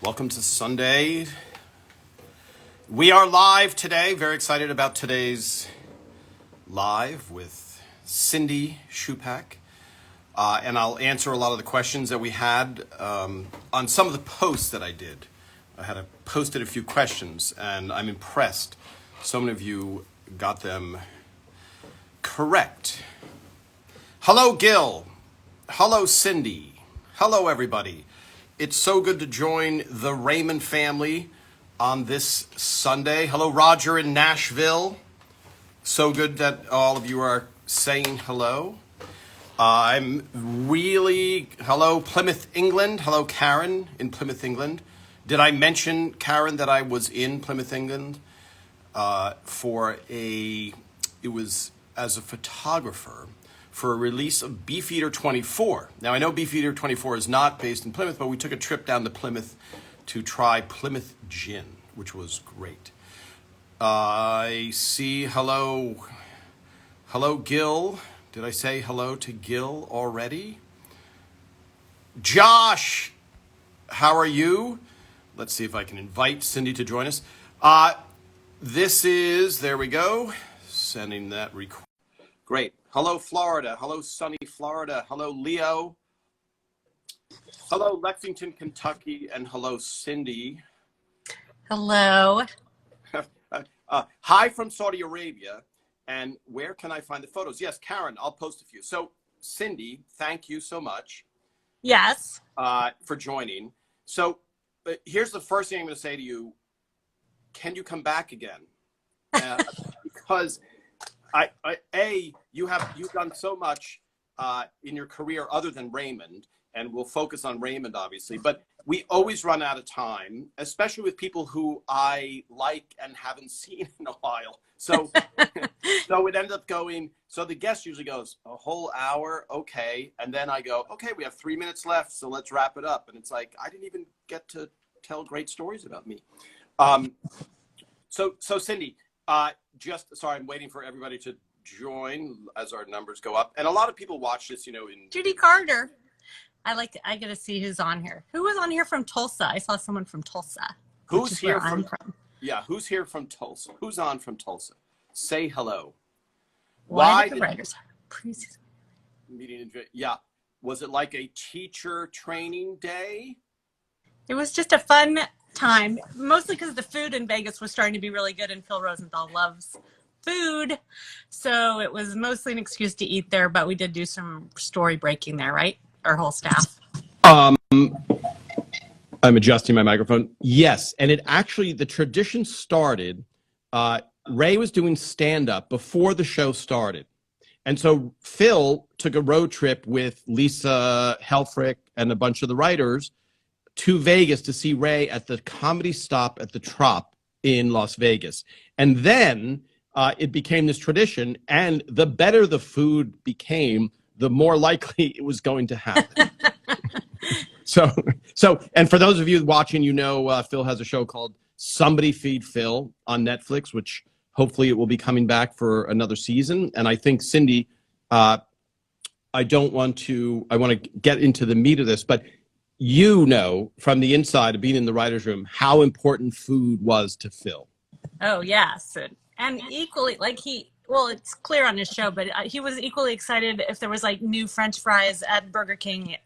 Welcome to Sunday. We are live today. Very excited about today's live with Cindy Chupack. And I'll answer a lot of the questions that we had on some of the posts that I did. I had posted a few questions, and I'm impressed. So many of you got them correct. Hello, Gil. Hello, Cindy. Hello, everybody. It's so good to join the Raymond family on this Sunday. Hello, Roger in Nashville. So good that all of you are saying hello. Hello, Plymouth, England. Hello, Karen in Plymouth, England. Did I mention, Karen, that I was in Plymouth, England it was as a photographer for a release of Beefeater 24. Now, I know Beefeater 24 is not based in Plymouth, but we took a trip down to Plymouth to try Plymouth Gin, which was great. I see, hello, Gil. Did I say hello to Gil already? Josh, how are you? Let's see if I can invite Cindy to join us. There we go, sending that request. Great. Hello, Florida. Hello, sunny Florida. Hello, Leo. Hello, Lexington, Kentucky. And hello, Cindy. Hello. Hi from Saudi Arabia. And where can I find the photos? Yes, Karen, I'll post a few. So, Cindy, thank you so much. Yes. For joining. So, here's the first thing I'm going to say to you. Can you come back again? Because you've done so much in your career other than Raymond, and we'll focus on Raymond, obviously, but we always run out of time, especially with people who I like and haven't seen in a while. So, so it ended up going, so the guest usually goes, a whole hour, okay, and then I go, okay, we have 3 minutes left, so let's wrap it up. And it's like, I didn't even get to tell great stories about me. So Cindy, sorry, I'm waiting for everybody to join as our numbers go up. And a lot of people watch this, in Judy Carter. I get to see who's on here. Who was on here from Tulsa? I saw someone from Tulsa. Who's here from? Yeah, who's here from Tulsa? Who's on from Tulsa? Say hello. Why did the writers meeting? Yeah, was it like a teacher training day? It was just a fun time, mostly because the food in Vegas was starting to be really good, and Phil Rosenthal loves food, so it was mostly an excuse to eat there. But we did do some story breaking there, right? Our whole staff. I'm adjusting my microphone. Yes, and the tradition started. Ray was doing stand-up before the show started, and so Phil took a road trip with Lisa Helfrich and a bunch of the writers to Vegas to see Ray at the Comedy Stop at the Trop in Las Vegas. And then it became this tradition, and the better the food became, the more likely it was going to happen. So, and for those of you watching, Phil has a show called Somebody Feed Phil on Netflix, which hopefully it will be coming back for another season. And I think, Cindy, I want to get into the meat of this, but from the inside of being in the writer's room, how important food was to Phil. Oh, yes. And equally, it's clear on his show, but he was equally excited if there was new French fries at Burger King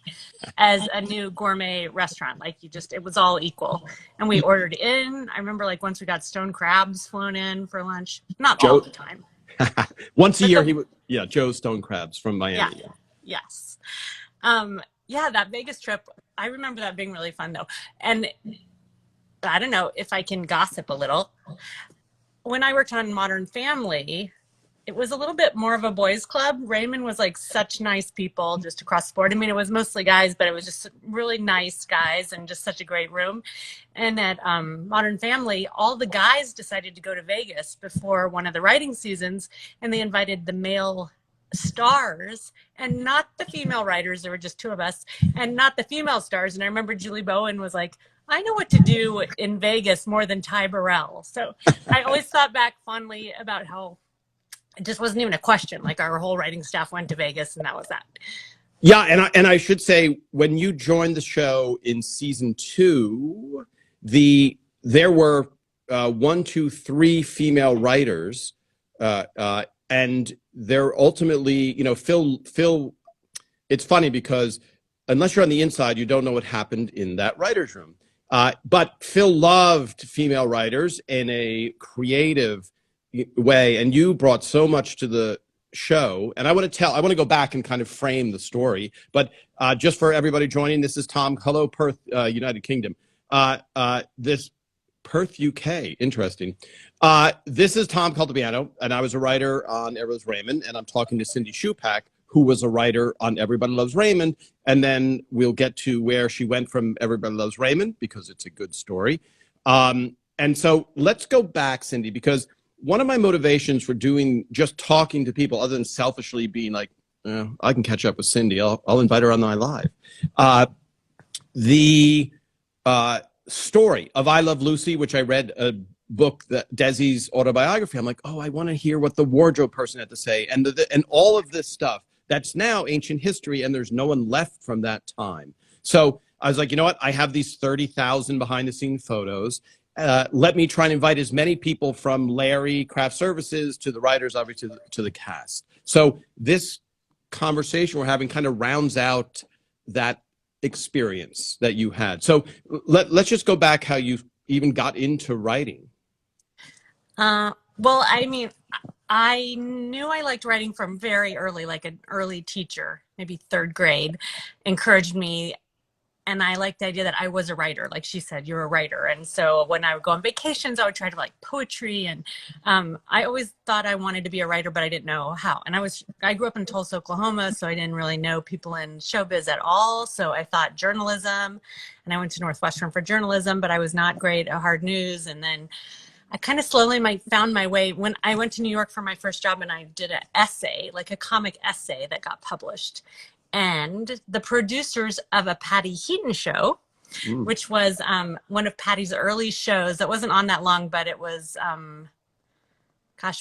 as a new gourmet restaurant. It was all equal. And we ordered in. I remember once we got stone crabs flown in for lunch. Not all the time. Once a year, Joe's stone crabs from Miami. Yeah. Yes. That Vegas trip, I remember that being really fun, though. And I don't know if I can gossip a little. When I worked on Modern Family, it was a little bit more of a boys' club. Raymond was such nice people just across the board. I mean, it was mostly guys, but it was just really nice guys and just such a great room. And at Modern Family, all the guys decided to go to Vegas before one of the writing seasons, and they invited the male stars and not the female writers. There were just two of us, and not the female stars. And I remember Julie Bowen was like, I know what to do in Vegas more than Ty Burrell. So I always thought back fondly about how it just wasn't even a question. Our whole writing staff went to Vegas, and that was that. Yeah, and I should say, when you joined the show in season 2, there were 1, 2, 3 female writers, and they're ultimately, Phil. It's funny because unless you're on the inside, you don't know what happened in that writers' room. But Phil loved female writers in a creative way, and you brought so much to the show. And I want to go back and kind of frame the story. But just for everybody joining, this is Tom. Hello, Perth, United Kingdom. This Perth, UK. Interesting. This is Tom Caltabiano, and I was a writer on Everybody Loves Raymond, and I'm talking to Cindy Chupack, who was a writer on Everybody Loves Raymond. And then we'll get to where she went from Everybody Loves Raymond, because it's a good story. And so let's go back, Cindy, because one of my motivations for just talking to people, other than selfishly being like, I can catch up with Cindy, I'll invite her on my live. The story of I Love Lucy, which I read a book, that Desi's autobiography, I'm like, I want to hear what the wardrobe person had to say, and and all of this stuff that's now ancient history, and there's no one left from that time. So I was like, you know what? I have these 30,000 behind the scenes photos. Let me try and invite as many people from Larry Craft Services to the writers, obviously, to the cast. So this conversation we're having kind of rounds out that experience that you had. So let's just go back how you even got into writing. Well, I mean, I knew I liked writing from very early, like an early teacher, maybe 3rd grade, encouraged me. And I liked the idea that I was a writer. Like she said, you're a writer. And so when I would go on vacations, I would try to like poetry. And I always thought I wanted to be a writer, but I didn't know how. And I grew up in Tulsa, Oklahoma, so I didn't really know people in showbiz at all. So I thought journalism, and I went to Northwestern for journalism, but I was not great at hard news. And then I kind of slowly found my way when I went to New York for my first job, and I did an essay, like a comic essay that got published. And the producers of a Patty Heaton show, which was one of Patty's early shows that wasn't on that long, but it was,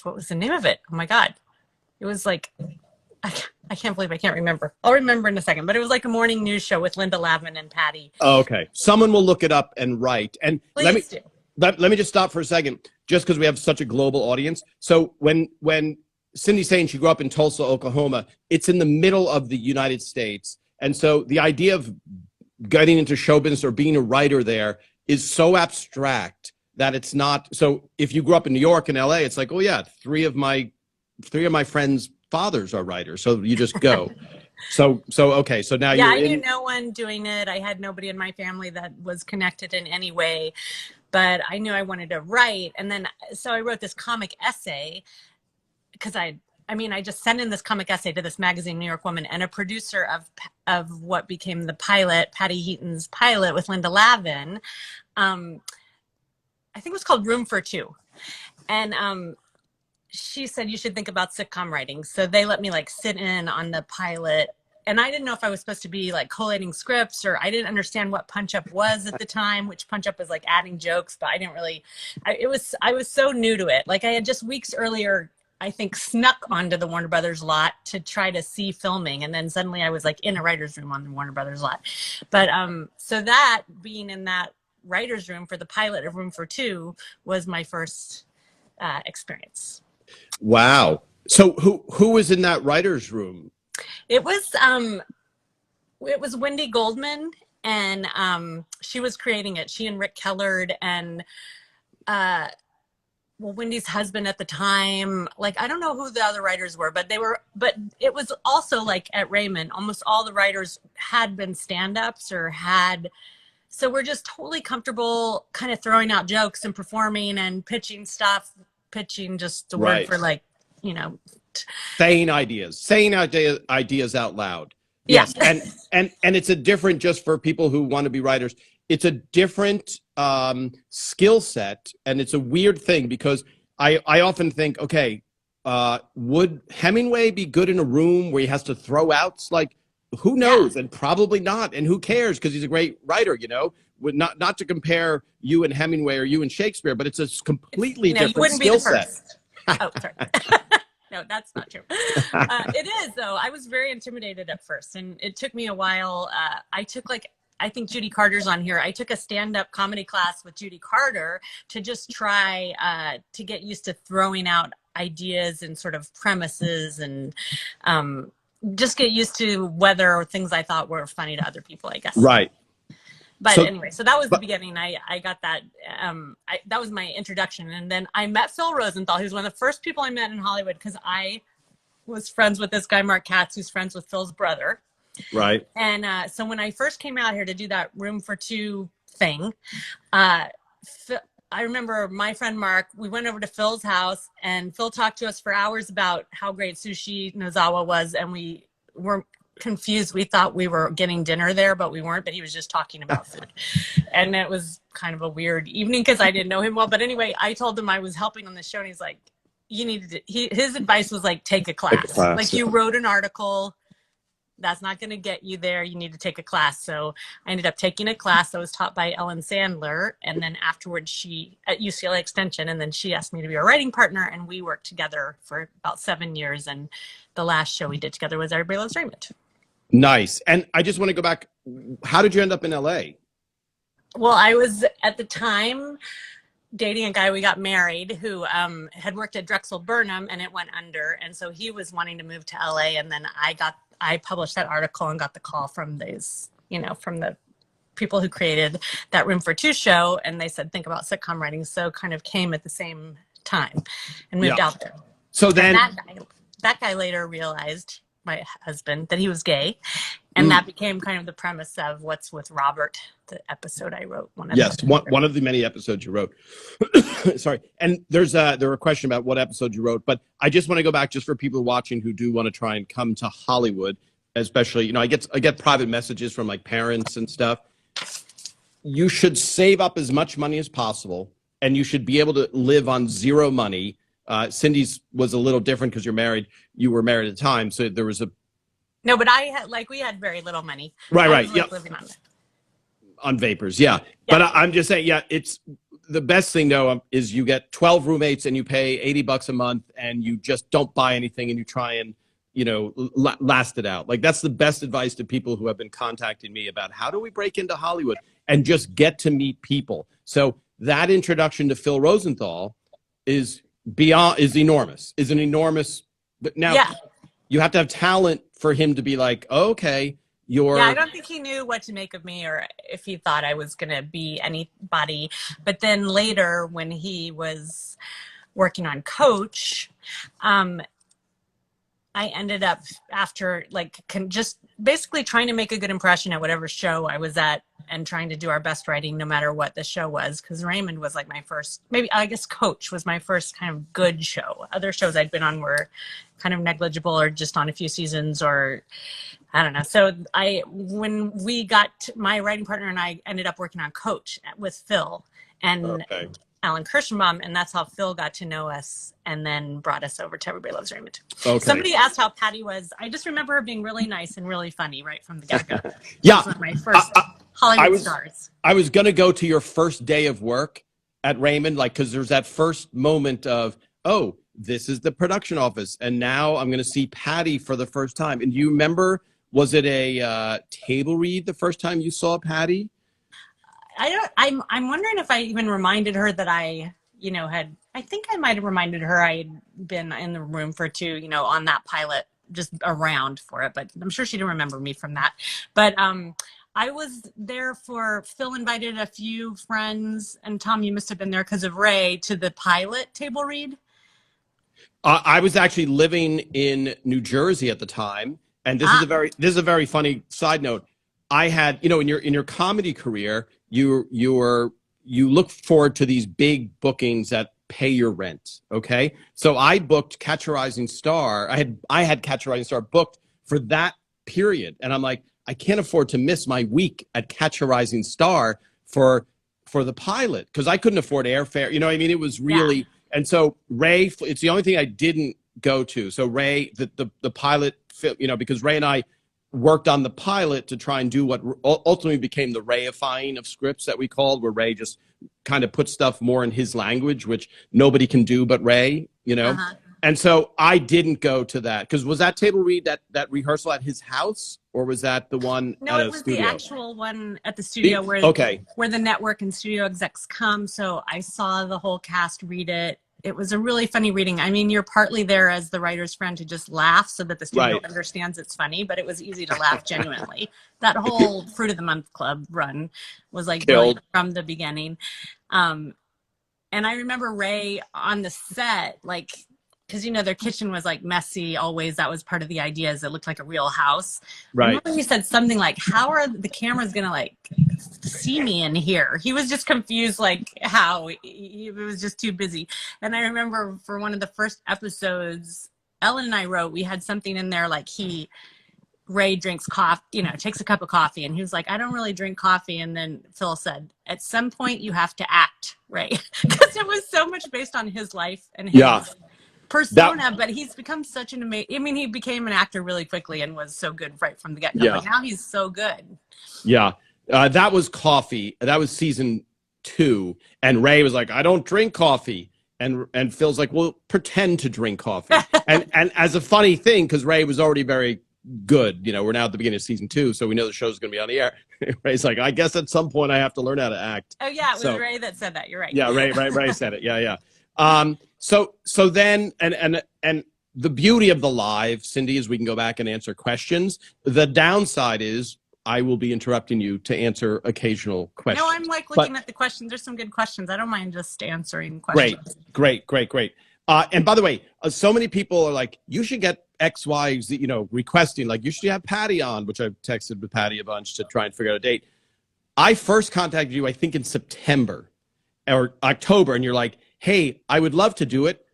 what was the name of it? Oh my God. It was like, I can't believe I can't remember. I'll remember in a second, but it was like a morning news show with Linda Lavin and Patty. Oh, okay. Someone will look it up and write. And Please do. Let me just stop for a second, just because we have such a global audience. So when Cindy's saying she grew up in Tulsa, Oklahoma, it's in the middle of the United States. And so the idea of getting into show business or being a writer there is so abstract that it's not. So if you grew up in New York and LA, it's like, oh yeah, three of my friends' fathers are writers. So you just go. Okay. So now I knew no one doing it. I had nobody in my family that was connected in any way, but I knew I wanted to write. And then, so I wrote this comic essay, because I just sent in this comic essay to this magazine, New York Woman, and a producer of what became the pilot, Patty Heaton's pilot with Linda Lavin. I think it was called Room for Two. And she said, you should think about sitcom writing. So they let me like sit in on the pilot. And I didn't know if I was supposed to be like collating scripts, or I didn't understand what punch up was at the time, which punch up was like adding jokes, but I didn't really, I was so new to it. Like I had just weeks earlier, I think, snuck onto the Warner Brothers lot to try to see filming. And then suddenly I was like in a writer's room on the Warner Brothers lot. But so that being in that writer's room for the pilot of Room for Two was my first experience. Wow. So who was in that writer's room? It was Wendy Goldman, and she was creating it. She and Rick Kellard and Wendy's husband at the time. Like, I don't know who the other writers were, but it was also like at Raymond, almost all the writers had been stand-ups so we're just totally comfortable kind of throwing out jokes and performing and pitching just the word for like, saying ideas out loud. Yes. And it's a different, just for people who want to be writers, it's a different skill set. And it's a weird thing, because I often think, okay, would Hemingway be good in a room where he has to throw out? Like, who knows? Yeah. And probably not. And who cares? Because he's a great writer, not to compare you and Hemingway or you and Shakespeare, but it's a completely different skill set. Oh, sorry. No, that's not true. It is, though. I was very intimidated at first, and it took me a while. I took I think Judy Carter's on here. I took a stand-up comedy class with Judy Carter to just try to get used to throwing out ideas and sort of premises and just get used to whether things I thought were funny to other people, I guess. Right. But anyway, so that was the beginning. I got that. That was my introduction. And then I met Phil Rosenthal, who's one of the first people I met in Hollywood, because I was friends with this guy, Mark Katz, who's friends with Phil's brother. Right. And so when I first came out here to do that Room for Two thing, I remember my friend Mark, we went over to Phil's house, and Phil talked to us for hours about how great Sushi Nozawa was, and we were confused. We thought we were getting dinner there, but we weren't, but he was just talking about food. And it was kind of a weird evening because I didn't know him well. But anyway, I told him I was helping on the show, and he's like, you needed to, his advice was like, take a class. Like, you wrote an article. That's not going to get you there. You need to take a class. So I ended up taking a class that was taught by Ellen Sandler. And then afterwards, she at UCLA Extension, and then she asked me to be a writing partner. And we worked together for about 7 years. And the last show we did together was Everybody Loves Raymond. Nice. And I just want to go back. How did you end up in LA? Well, I was at the time dating a guy. We got married who had worked at Drexel Burnham, and it went under. And so he was wanting to move to LA. And then I published that article and got the call from these, from the people who created that Room for Two show. And they said, think about sitcom writing. So kind of came at the same time and moved out there. So then that guy later realized, my husband, that he was gay. And that became kind of the premise of What's with Robert, the episode I wrote. One of the many episodes you wrote. Sorry. And there were a question about what episode you wrote, but I just want to go back just for people watching who do want to try and come to Hollywood, especially, I get private messages from like parents and stuff. You should save up as much money as possible, and you should be able to live on zero money. Cindy's was a little different because you were married at the time. So there was no, but we had very little money. Right. Yeah. Living on vapors. Yeah. But I'm just saying, it's the best thing though, is you get 12 roommates and you pay $80 a month and you just don't buy anything and you try and, last it out. Like, that's the best advice to people who have been contacting me about how do we break into Hollywood and just get to meet people. So that introduction to Phil Rosenthal is enormous, but now you have to have talent for him to be like, oh, okay, I don't think he knew what to make of me or if he thought I was going to be anybody. But then later when he was working on Coach, I ended up after just basically trying to make a good impression at whatever show I was at and trying to do our best writing no matter what the show was. Because Raymond was like my first, maybe I guess Coach was my first kind of good show. Other shows I'd been on were kind of negligible or just on a few seasons or I don't know. So when we got, my writing partner and I ended up working on Coach with Phil and Alan Kirschenbaum, and that's how Phil got to know us and then brought us over to Everybody Loves Raymond. Okay. Somebody asked how Patty was. I just remember her being really nice and really funny right from the get-go. Yeah. One of my first Hollywood stars. I was going to go to your first day of work at Raymond, because there's that first moment of, oh, this is the production office, and now I'm going to see Patty for the first time. And do you remember, was it a table read the first time you saw Patty? I'm wondering if I even reminded her that I think I might have reminded her I had been in the Room for Two, on that pilot, just around for it, but I'm sure she didn't remember me from that. But I was there Phil invited a few friends, and Tom, you must have been there because of Ray, to the pilot table read. I was actually living in New Jersey at the time, and this is a very funny side note. I had, in your comedy career, you look forward to these big bookings that pay your rent. Okay. So I booked Catch a Rising Star. I had Catch a Rising Star booked for that period. And I'm like, I can't afford to miss my week at Catch a Rising Star for the pilot, because I couldn't afford airfare. It was really, and so Ray, it's the only thing I didn't go to. So Ray, the pilot, because Ray and I worked on the pilot to try and do what ultimately became the Rayifying of scripts that we called, where Ray just kind of put stuff more in his language, which nobody can do but Ray, And so I didn't go to that because was that table read that rehearsal at his house or was that the one No, at it a was the studio? actual one at the studio Okay. where the network and studio execs come. So I saw the whole cast read it. It was a really funny reading. I mean, you're partly there as the writer's friend to just laugh so that the studio Right. understands it's funny, but it was easy to laugh genuinely. That whole Fruit of the Month Club run was like brilliant Killed. from the beginning. And I remember Ray on the set, like, because their kitchen was like messy always. That was part of the idea, is it looked like a real house. I Right. remember he said something like, how are the cameras gonna like see me in here? He was just confused, like how he was just too busy. And I remember for one of the first episodes Ellen and I wrote, we had something in there like Ray drinks coffee, takes a cup of coffee, and he was like, I don't really drink coffee. And then Phil said, at some point you have to act, Ray, because it was so much based on his life and his persona. But he's become such an amazing, he became an actor really quickly and was so good right from the get-go. Yeah. But now he's so good. Yeah. That was Coffee. That was season 2. And Ray was like, I don't drink coffee. And Phil's like, well, pretend to drink coffee. and as a funny thing, because Ray was already very good, we're now at the beginning of season 2, so we know the show's going to be on the air. Ray's like, I guess at some point I have to learn how to act. Oh yeah, it was Ray that said that. You're right. Yeah, Ray said it. Yeah. So then, and the beauty of the live, Cindy, is we can go back and answer questions. The downside is I will be interrupting you to answer occasional questions. No, I'm like looking at the questions. There's some good questions. I don't mind just answering questions. Great. And by the way, so many people are like, you should get X, Y, Z, requesting, like, you should have Patty on, which I've texted with Patty a bunch to try and figure out a date. I first contacted you, I think, in September or October, and you're like, hey, I would love to do it.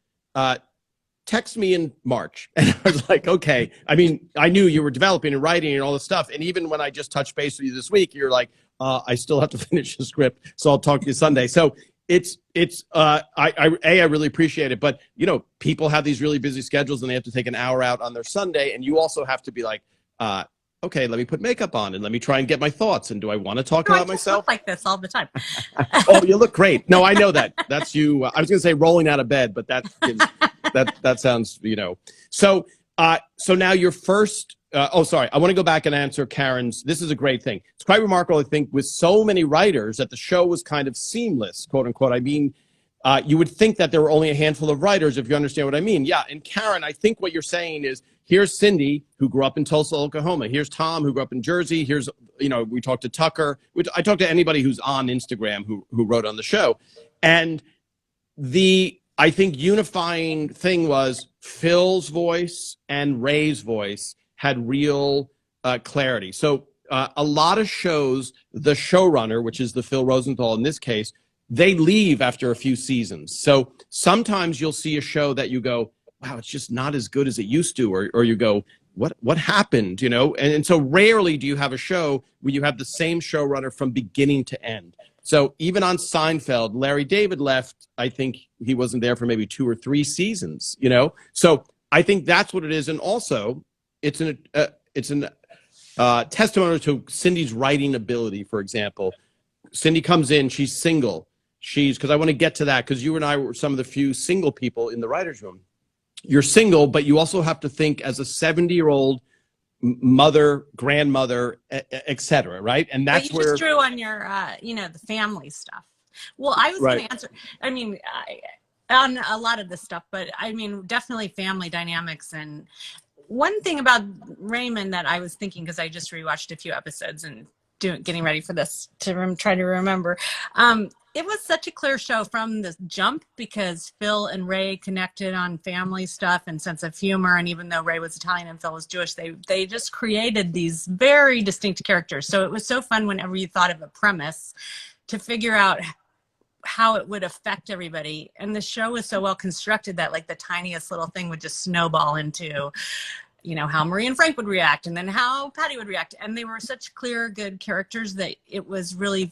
Text me in March. And I was like, okay. I mean, I knew you were developing and writing and all this stuff. And even when I just touched base with you this week, you're like, I still have to finish the script, so I'll talk to you Sunday. So I really appreciate it. But, people have these really busy schedules and they have to take an hour out on their Sunday. And you also have to be like, okay, let me put makeup on and let me try and get my thoughts. And do I want to talk about myself? Look like this all the time. Oh, you look great. No, I know that. That's you. I was going to say rolling out of bed, but that sounds, So now your first, sorry. I want to go back and answer Karen's. This is a great thing. It's quite remarkable, I think, with so many writers that the show was kind of seamless, quote unquote. I mean, you would think that there were only a handful of writers, if you understand what I mean. Yeah. And Karen, I think what you're saying is, here's Cindy, who grew up in Tulsa, Oklahoma. Here's Tom, who grew up in Jersey. Here's, we talked to Tucker. I talked to anybody who's on Instagram who wrote on the show. And I think unifying thing was Phil's voice and Ray's voice had real clarity. So a lot of shows, the showrunner, which is the Phil Rosenthal in this case, they leave after a few seasons. So sometimes you'll see a show that you go, wow, it's just not as good as it used to, or you go, what happened, And so rarely do you have a show where you have the same showrunner from beginning to end. So even on Seinfeld, Larry David left. I think he wasn't there for maybe 2 or 3 seasons, So I think that's what it is. And also, it's an testimony to Cindy's writing ability. For example, Cindy comes in, she's single. Because I want to get to that, because you and I were some of the few single people in the writer's room. You're single, but you also have to think as a 70-year-old mother, grandmother, etc. Right? And that's where you just drew on your, the family stuff. Well, I was going to answer. I mean, on a lot of this stuff, but I mean, definitely family dynamics. And one thing about Raymond that I was thinking, because I just rewatched a few episodes and getting ready for this to try to remember. It was such a clear show from the jump, because Phil and Ray connected on family stuff and sense of humor. And even though Ray was Italian and Phil was Jewish, they just created these very distinct characters. So it was so fun whenever you thought of a premise to figure out how it would affect everybody. And the show was so well constructed that like the tiniest little thing would just snowball into, how Marie and Frank would react, and then how Patty would react. And they were such clear, good characters that it was really,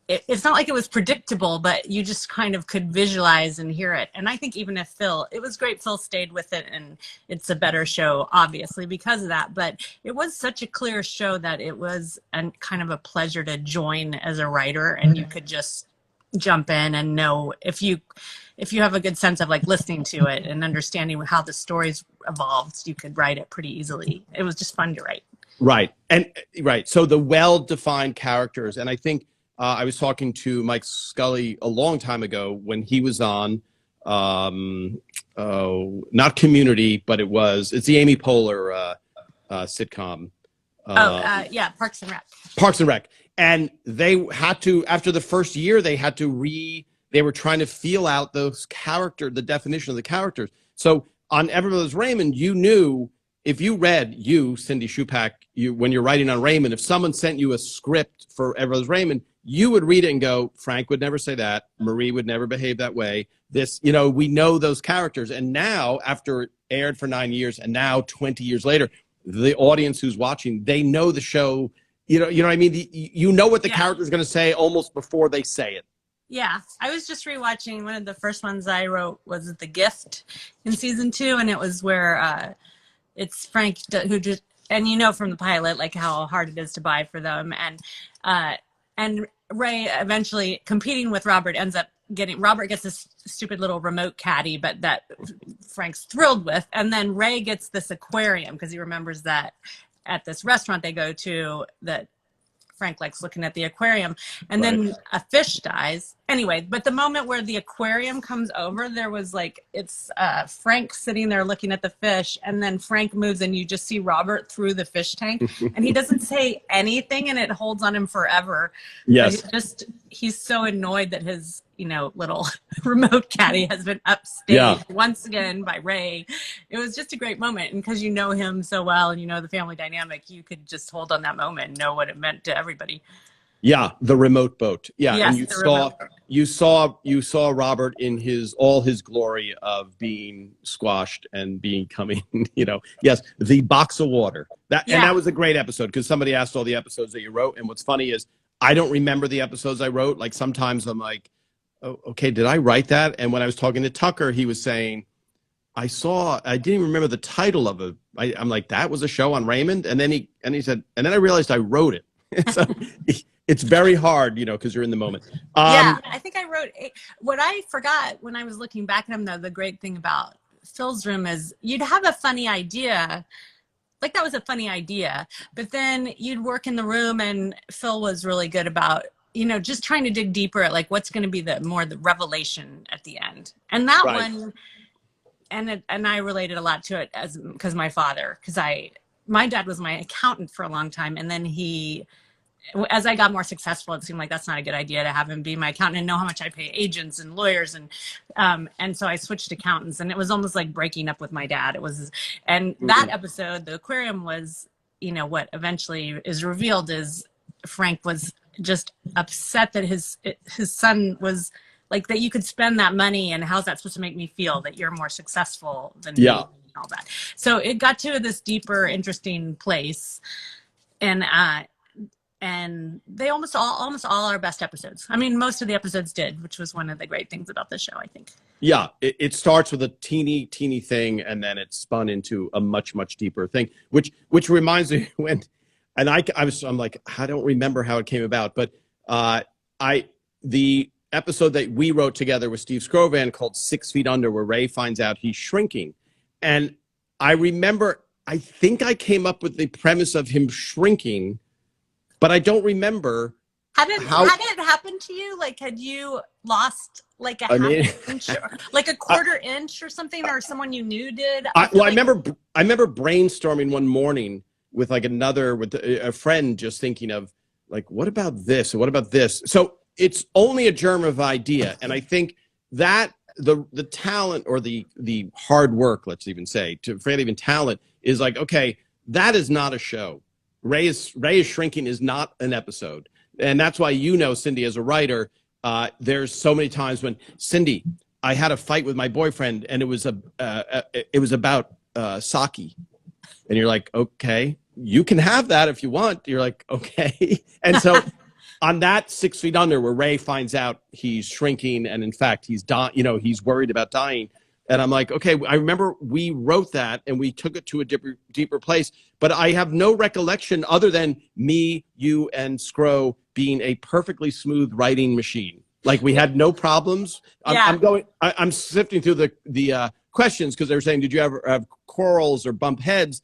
it's not like it was predictable, but you just kind of could visualize and hear it. And I think even if it was great Phil stayed with it, and it's a better show, obviously, because of that. But it was such a clear show that it was kind of a pleasure to join as a writer, and you could just jump in and know if you have a good sense of like listening to it and understanding how the stories evolved, you could write it pretty easily. It was just fun to write. Right. And right. So the well-defined characters, and I think I was talking to Mike Scully a long time ago when he was on, not Community, but it's the Amy Poehler sitcom. Yeah, Parks and Rec. Parks and Rec. And they had to, after the first year, they were trying to feel out the definition of the characters. So on Everybody Loves Raymond, you knew, if you read, Cindy Chupack, when you're writing on Raymond, if someone sent you a script for Everybody Loves Raymond, you would read it and go, Frank would never say that. Marie would never behave that way. We know those characters. And now, after it aired for 9 years, and now 20 years later, the audience who's watching, they know the show. You know what I mean? You know what the character is going to say almost before they say it. Yeah, I was just rewatching one of the first ones I wrote was The Gift in season 2, and it was where it's Frank who just, and you know from the pilot like how hard it is to buy for them, and Ray eventually competing with Robert ends up Robert gets this stupid little remote caddy, but that Frank's thrilled with, and then Ray gets this aquarium because he remembers that at this restaurant they go to that Frank likes looking at the aquarium, and then a fish dies. Anyway, but the moment where the aquarium comes over, there was like, it's Frank sitting there looking at the fish, and then Frank moves and you just see Robert through the fish tank, and he doesn't say anything, and it holds on him forever. Yes. He's so annoyed that his, little remote caddy has been upstaged once again by Ray. It was just a great moment. And because you know him so well and you know the family dynamic, you could just hold on that moment and know what it meant to everybody. Yeah, the remote boat. Yeah, yes, and you saw Robert in all his glory of being squashed and becoming, yes, the box of water. And that was a great episode because somebody asked all the episodes that you wrote, and what's funny is I don't remember the episodes I wrote. Like sometimes I'm like, oh, okay, did I write that? And when I was talking to Tucker, he was saying, I didn't even remember the title of it. I'm like, that was a show on Raymond? And then he said, and then I realized I wrote it. So it's very hard, because you're in the moment. I think I wrote what I forgot when I was looking back at him, though. The great thing about Phil's room is you'd have a funny idea. Like that was a funny idea, but then you'd work in the room and Phil was really good about, just trying to dig deeper at like what's going to be the revelation at the end. And that one, and I related a lot to it because my dad was my accountant for a long time. And then as I got more successful, it seemed like that's not a good idea to have him be my accountant and know how much I pay agents and lawyers. And so I switched accountants, and it was almost like breaking up with my dad. That episode, the aquarium was, what eventually is revealed is Frank was just upset that his son was like, that you could spend that money, and how's that supposed to make me feel that you're more successful than me and all that. So it got to this deeper, interesting place. And they almost all our best episodes. I mean, most of the episodes did, which was one of the great things about the show, I think. Yeah, it starts with a teeny thing, and then it spun into a much, much deeper thing, which reminds me when, and I'm like, I don't remember how it came about, but the episode that we wrote together with Steve Scrovan called 6 Feet Under, where Ray finds out he's shrinking. And I remember, I think I came up with the premise of him shrinking, but I don't remember. Had it happened to you? Like, had you lost like a half inch, like a quarter inch or something, or someone you knew did? I remember brainstorming one morning with a friend, just thinking of like, what about this? Or what about this? So it's only a germ of idea. And I think that the talent or the hard work, let's even say, for even talent is like, okay, that is not a show. Ray is Shrinking is not an episode. And that's why, Cindy, as a writer, there's so many times when, Cindy, I had a fight with my boyfriend and it was about sake. And you're like, okay, you can have that if you want. You're like, okay. And so on that 6 Feet Under, where Ray finds out he's shrinking and in fact he's he's worried about dying. And I'm like, okay, I remember we wrote that and we took it to a deeper place, but I have no recollection other than me, you, and Scro being a perfectly smooth writing machine. Like we had no problems. Yeah. I'm sifting through the questions because they were saying, did you ever have quarrels or bump heads?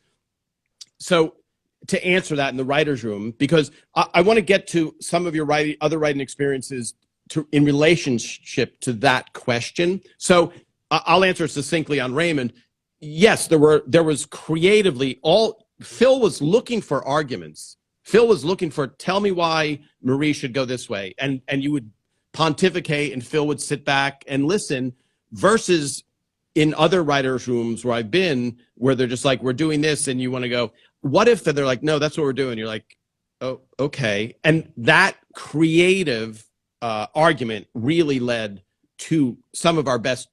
So to answer that in the writer's room, because I want to get to some of your other writing experiences in relationship to that question. So I'll answer succinctly on Raymond. Yes, there was creatively Phil was looking for arguments. Phil was looking for, tell me why Marie should go this way. And you would pontificate and Phil would sit back and listen, versus in other writers' rooms where I've been, where they're just like, we're doing this, and you want to go, what if they're like, no, that's what we're doing. You're like, oh, okay. And that creative argument really led to some of our best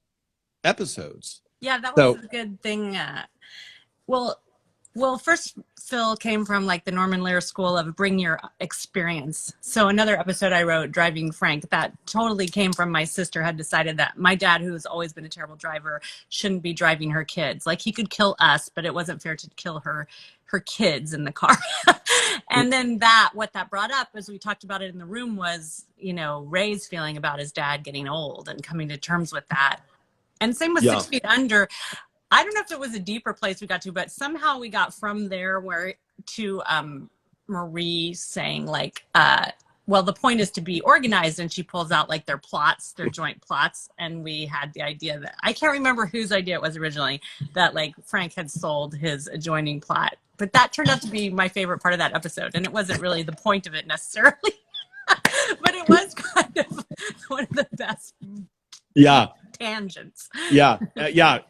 episodes. Yeah, that was a good thing. Well, first, Phil came from like the Norman Lear school of bring your experience. So another episode I wrote, Driving Frank, that totally came from my sister had decided that my dad, who has always been a terrible driver, shouldn't be driving her kids. Like he could kill us, but it wasn't fair to kill her kids in the car. And then what that brought up, as we talked about it in the room, was, Ray's feeling about his dad getting old and coming to terms with that. And same with 6 Feet Under. I don't know if it was a deeper place we got to, but somehow we got from there to Marie saying like, well, the point is to be organized. And she pulls out like their joint plots. And we had the idea that, I can't remember whose idea it was originally, that like Frank had sold his adjoining plot. But that turned out to be my favorite part of that episode. And it wasn't really the point of it necessarily, but it was kind of one of the best. Tangents. Yeah.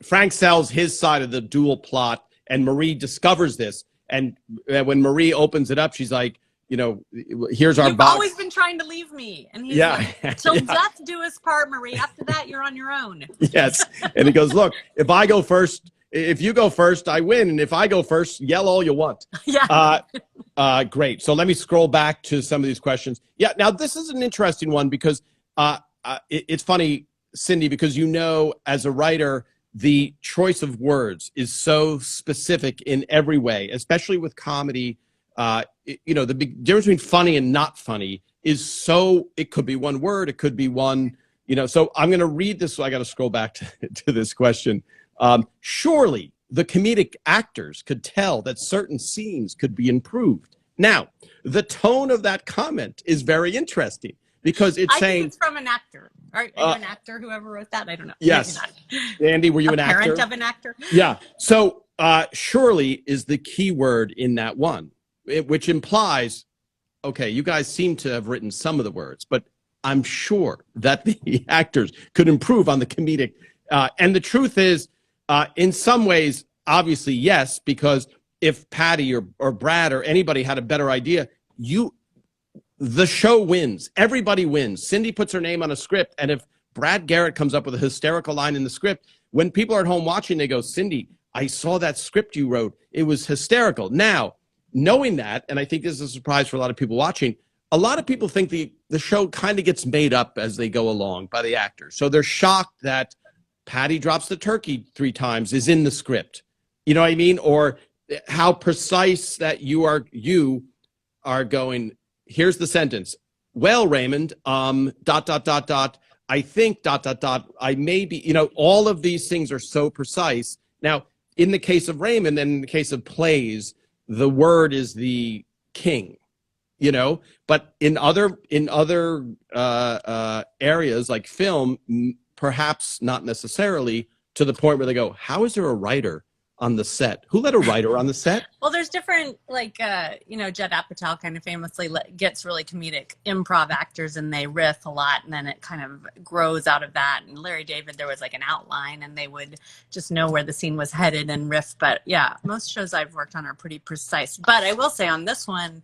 Frank sells his side of the dual plot, and Marie discovers this. And when Marie opens it up, she's like, here's our box. You've always been trying to leave me. And he's like, till death do us part, Marie. After that, you're on your own. Yes. And he goes, look, if you go first, I win. And if I go first, yell all you want. Yeah. Great. So let me scroll back to some of these questions. Yeah. Now, this is an interesting one because it's funny, Cindy, because as a writer, the choice of words is so specific in every way, especially with comedy. The big difference between funny and not funny is it could be one word, it could be one, so I'm going to read this. So I got to scroll back to this question. Surely the comedic actors could tell that certain scenes could be improved. Now, the tone of that comment is very interesting because I think it's from an actor. Are you an actor, whoever wrote that? I don't know. Yes. Andy, were you an actor? Parent of an actor? Yeah. So surely is the key word in that one, which implies, okay, you guys seem to have written some of the words, but I'm sure that the actors could improve on the comedic. And the truth is, in some ways, obviously, yes, because if Patty or Brad or anybody had a better idea, the show wins. Everybody wins. Cindy puts her name on a script, and if Brad Garrett comes up with a hysterical line in the script, when people are at home watching, they go, Cindy, I saw that script you wrote. It was hysterical. Now, knowing that, and I think this is a surprise for a lot of people watching, a lot of people think the show kind of gets made up as they go along by the actors. So they're shocked that Patty drops the turkey 3 times is in the script. You know what I mean? Or how precise that you are going, here's the sentence. Well, Raymond, ... I think ... I may be, all of these things are so precise. Now, in the case of Raymond and in the case of plays, the word is the king, but in other areas like film, perhaps not necessarily to the point where they go, how is there a writer on the set? Who let a writer on the set? Well, there's different, like, Judd Apatow kind of famously gets really comedic improv actors and they riff a lot and then it kind of grows out of that. And Larry David, there was like an outline and they would just know where the scene was headed and riff. But yeah, most shows I've worked on are pretty precise. But I will say on this one,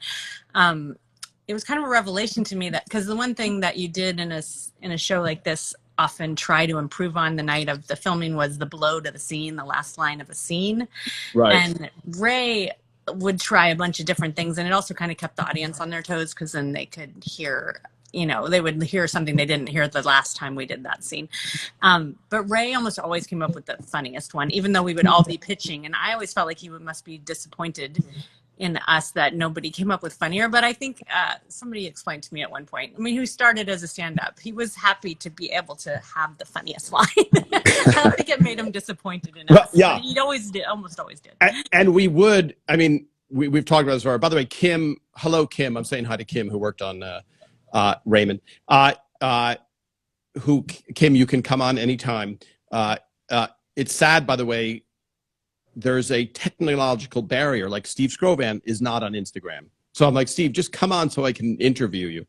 it was kind of a revelation to me that, because the one thing that you did in a show like this often try to improve on the night of the filming was the blow to the scene, the last line of a scene. Right. And Ray would try a bunch of different things, and it also kind of kept the audience on their toes because then they could hear, they would hear something they didn't hear the last time we did that scene. But Ray almost always came up with the funniest one, even though we would all be pitching. And I always felt like he must be disappointed in us that nobody came up with funnier. But I think somebody explained to me at one point, I mean, who started as a stand-up, he was happy to be able to have the funniest line. I don't think it made him disappointed in us. Yeah. But he almost always did. And we would, I mean, we've talked about this before. By the way, Kim, hello, Kim. I'm saying hi to Kim, who worked on Raymond. Kim, you can come on anytime. It's sad, by the way, there's a technological barrier. Like Steve Scrovan is not on Instagram. So I'm like, Steve, just come on so I can interview you.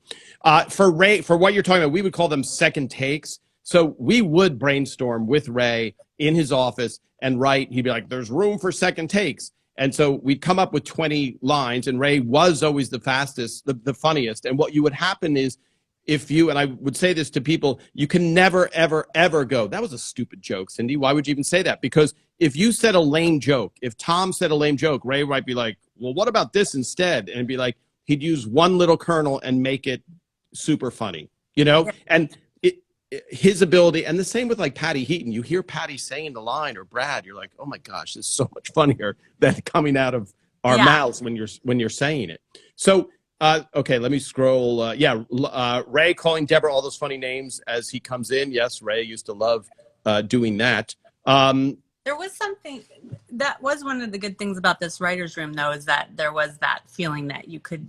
For Ray, for what you're talking about, we would call them second takes. So we would brainstorm with Ray in his office and write. He'd be like, there's room for second takes. And so we'd come up with 20 lines, and Ray was always the fastest, the funniest. And what you would happen is, if you, and I would say this to people, you can never, ever, ever go, that was a stupid joke, Cindy. Why would you even say that? Because if you said a lame joke, if Tom said a lame joke, Ray might be like, well, what about this instead? And it'd be like, he'd use one little kernel and make it super funny, you know? And his ability, and the same with like Patty Heaton, you hear Patty saying the line, or Brad, you're like, oh my gosh, this is so much funnier than coming out of our mouths when you're saying it. So, okay, let me scroll. Ray calling Deborah all those funny names as he comes in. Yes, Ray used to love doing that. There was something that was one of the good things about this writer's room, though, is that there was that feeling that you could,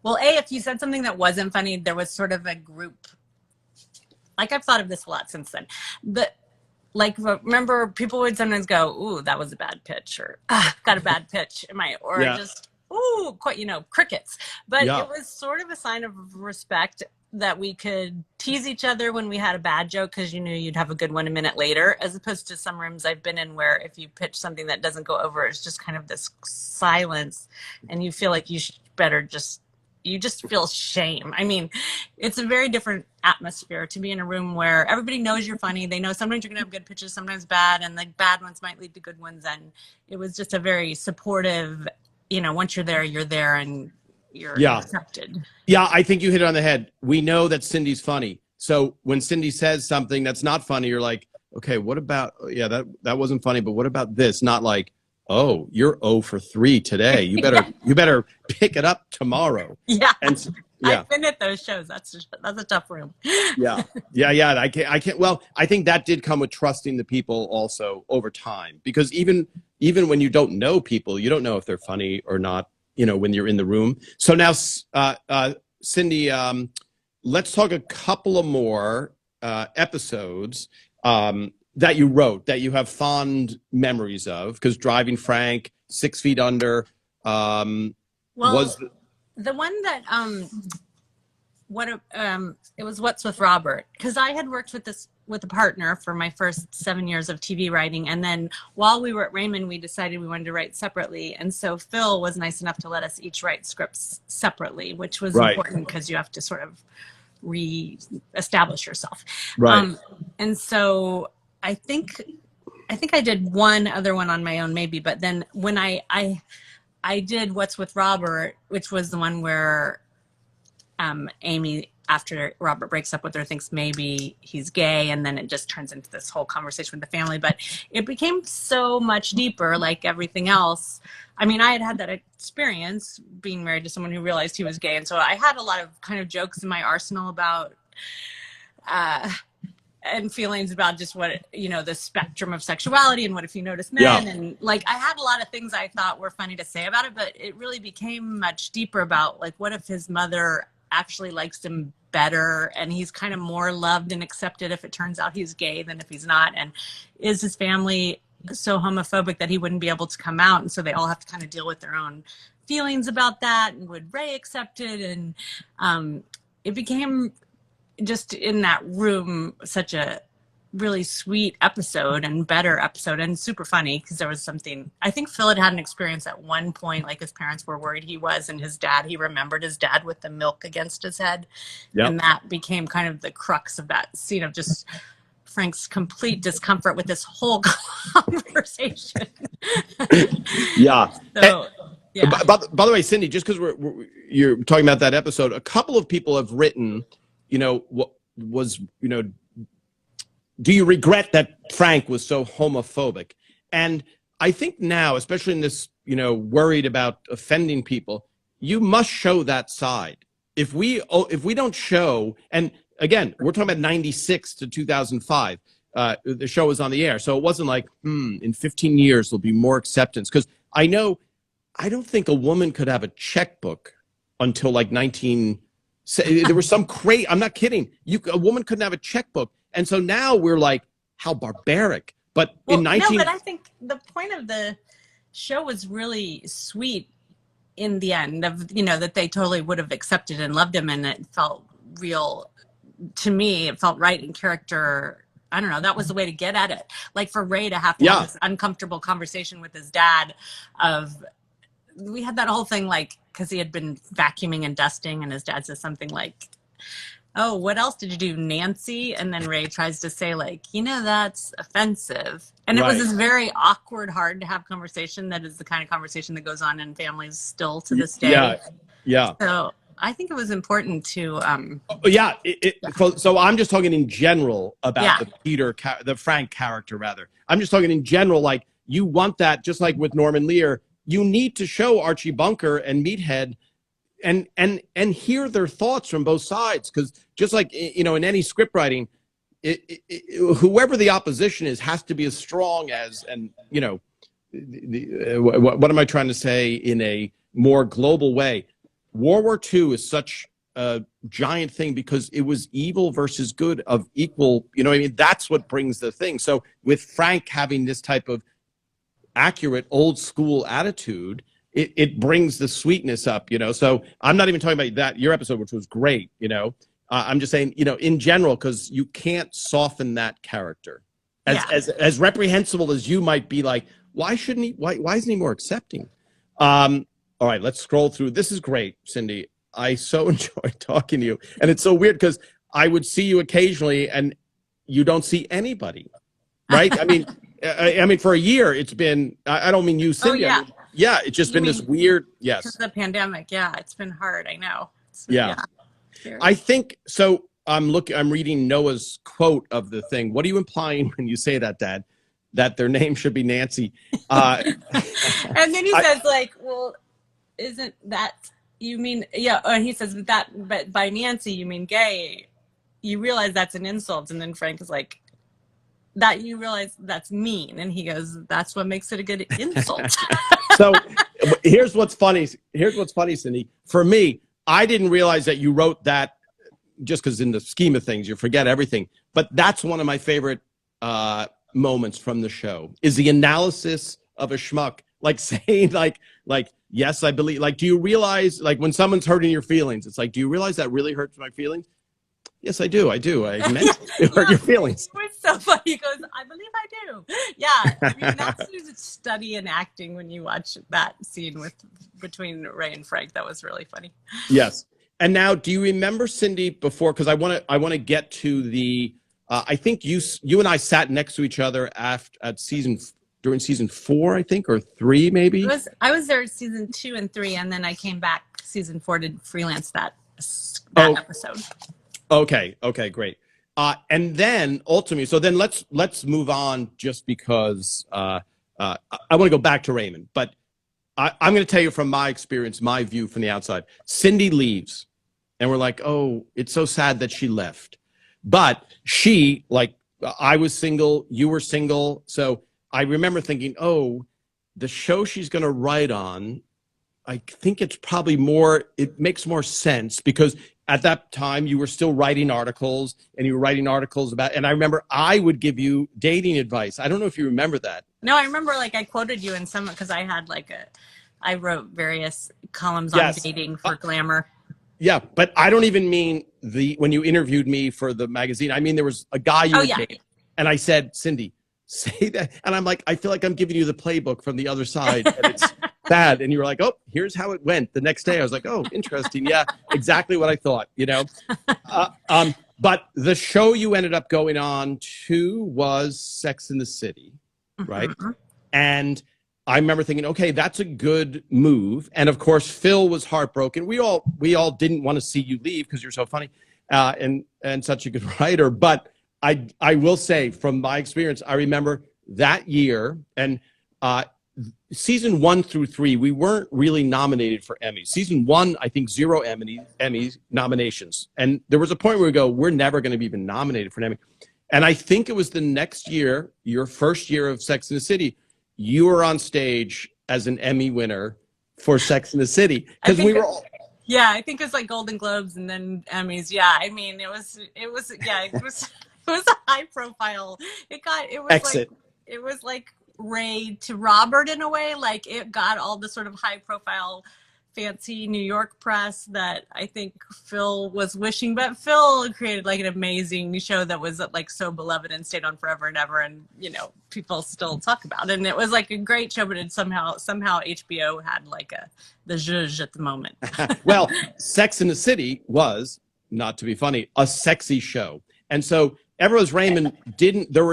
well, if you said something that wasn't funny, there was sort of a group. Like, I've thought of this a lot since then. Like, remember, people would sometimes go, ooh, that was a bad pitch, or got a bad pitch. Just, ooh, quite, crickets. But it was sort of a sign of respect that we could tease each other when we had a bad joke, because you knew you'd have a good one a minute later, as opposed to some rooms I've been in where if you pitch something that doesn't go over, it's just kind of this silence, and you feel like you should better you just feel shame. I mean, it's a very different atmosphere to be in a room where everybody knows you're funny. They know sometimes you're going to have good pitches, sometimes bad, and the bad ones might lead to good ones. And it was just a very supportive, once you're there and you're accepted. Yeah, I think you hit it on the head. We know that Cindy's funny. So when Cindy says something that's not funny, you're like, okay, what about, that wasn't funny, but what about this? Not like, oh, you're 0 for 3 today. You better pick it up tomorrow. Yeah. I've been at those shows. That's a tough room. Yeah. I can't. Well, I think that did come with trusting the people also over time, because even when you don't know people, you don't know if they're funny or not, when you're in the room. So now, Cindy, let's talk a couple of more episodes that you wrote, that you have fond memories of, because Driving Frank, 6 Feet Under, was the one that it was What's with Robert, because I had worked with a partner for my first 7 years of TV writing, and then while we were at Raymond, we decided we wanted to write separately, and so Phil was nice enough to let us each write scripts separately, which was important because you have to sort of re-establish yourself. Right. And so I think I did one other one on my own, maybe, but then when I did What's with Robert, which was the one where Amy, after Robert breaks up with her, thinks maybe he's gay, and then it just turns into this whole conversation with the family. But it became so much deeper, like everything else. I mean, I had that experience being married to someone who realized he was gay, and so I had a lot of kind of jokes in my arsenal about and feelings about just what, the spectrum of sexuality, and what if you notice men, and like I had a lot of things I thought were funny to say about it, but it really became much deeper about, like, what if his mother actually likes him better, and he's kind of more loved and accepted if it turns out he's gay than if he's not, and is his family so homophobic that he wouldn't be able to come out, and so they all have to kind of deal with their own feelings about that, and would Ray accept it? And it became, just in that room, such a really sweet episode, and better episode, and super funny, because there was something, I think Phil had an experience at one point, like his parents were worried he was, and he remembered his dad with the milk against his head. And that became kind of the crux of that scene, of just Frank's complete discomfort with this whole conversation. So, by the way, Cindy, just because you're talking about that episode, a couple of people have written, what was, do you regret that Frank was so homophobic? And I think now, especially in this, worried about offending people, you must show that side. If we don't show, and again, we're talking about 96 to 2005, the show was on the air. So it wasn't like, in 15 years, there'll be more acceptance. Because I don't think a woman could have a checkbook until like there was some crazy, I'm not kidding. A woman couldn't have a checkbook. And so now we're like, how barbaric. But well, in 19... No, but I think the point of the show was really sweet in the end of, that they totally would have accepted and loved him. And it felt real to me. It felt right in character. I don't know. That was the way to get at it. Like for Ray to have to have this uncomfortable conversation with his dad we had that whole thing, like, because he had been vacuuming and dusting and his dad says something like, oh, what else did you do, Nancy? And then Ray tries to say, like, that's offensive. And it was this very awkward, hard to have conversation that is the kind of conversation that goes on in families still to this day. Yeah. So I think it was important to... So I'm just talking in general about the Frank character, rather. I'm just talking in general, like, you want that, just like with Norman Lear, you need to show Archie Bunker and Meathead and hear their thoughts from both sides. Because just like, in any script writing, whoever the opposition is has to be as strong as, and, what am I trying to say in a more global way? World War II is such a giant thing because it was evil versus good of equal, that's what brings the thing. So with Frank having this type of accurate old school attitude, it brings the sweetness up, so I'm not even talking about your episode, which was great, I'm just saying, in general, because you can't soften that character as reprehensible as you might be. Like, why shouldn't he, why isn't he more accepting? All right, let's scroll through. This is great, Cindy. I so enjoy talking to you, and it's so weird because I would see you occasionally and you don't see anybody, right? I mean, for a year, it's been, I don't mean you, Cindy. Oh, yeah. It's just been this weird, because of the pandemic. Yeah, it's been hard. I know. I think, so I'm reading Noah's quote of the thing. What are you implying when you say that, Dad? That their name should be Nancy? And then he says, like, well, isn't that, you mean, and he says, but by Nancy, you mean gay. You realize that's an insult. And then Frank is like, that you realize that's mean, and he goes, that's what makes it a good insult. So here's what's funny, Cindy. For me, I didn't realize that you wrote that, just because in the scheme of things you forget everything, but that's one of my favorite moments from the show, is the analysis of a schmuck, like saying like yes, I believe, like, do you realize, like, when someone's hurting your feelings, it's like, do you realize that really hurts my feelings? Yes, I do. I meant to hurt your feelings. It was so funny. He goes, I believe I do. Yeah. I mean, that's a study in acting when you watch that scene between Ray and Frank. That was really funny. Yes. And now, do you remember, Cindy, before, because I want to get to the, I think you and I sat next to each other during season 4, I think, or 3, maybe? I was there season 2 and 3, and then I came back season 4 to freelance that episode. Okay, great. And then ultimately, so then let's move on, just because I want to go back to Raymond, but I'm going to tell you from my experience, my view from the outside. Cindy leaves, and we're like, oh, it's so sad that she left. But she, like, I was single, you were single, so I remember thinking, oh, the show she's going to write on, I think it's probably it makes more sense, because at that time you were still writing articles, and you were writing articles about, and I remember I would give you dating advice. I don't know if you remember that. No, I remember, like, I quoted you in some, because I had I wrote various columns on dating for Glamour. Yeah, but I don't even mean when you interviewed me for the magazine. I mean, there was a guy you dated, and I said, Cindy, say that. And I'm like, I feel like I'm giving you the playbook from the other side, and it's bad. And you were like, oh, here's how it went. The next day I was like, oh, interesting. Yeah, exactly what I thought, But the show you ended up going on to was Sex and the City, right? Mm-hmm. And I remember thinking, okay, that's a good move. And of course, Phil was heartbroken. We all didn't want to see you leave because you're so funny and such a good writer. But I will say, from my experience, I remember that year, and season 1 through 3, we weren't really nominated for Emmys. Season 1, I think 0 Emmy nominations. And there was a point where we go, we're never going to be even nominated for an Emmy. And I think it was the next year, your first year of Sex and the City, you were on stage as an Emmy winner for Sex and the City. Because we were all... Yeah, I think it was like Golden Globes and then Emmys. Yeah, I mean, it was a high profile. It was like Ray to Robert in a way. Like it got all the sort of high profile, fancy New York press that I think Phil was wishing, but Phil created like an amazing show that was like so beloved and stayed on forever and ever, and you know people still talk about it. And it was like a great show, but it somehow HBO had like the zhuzh at the moment. Well, Sex and the City was, not to be funny, a sexy show, and so Everybody Loves Raymond didn't. There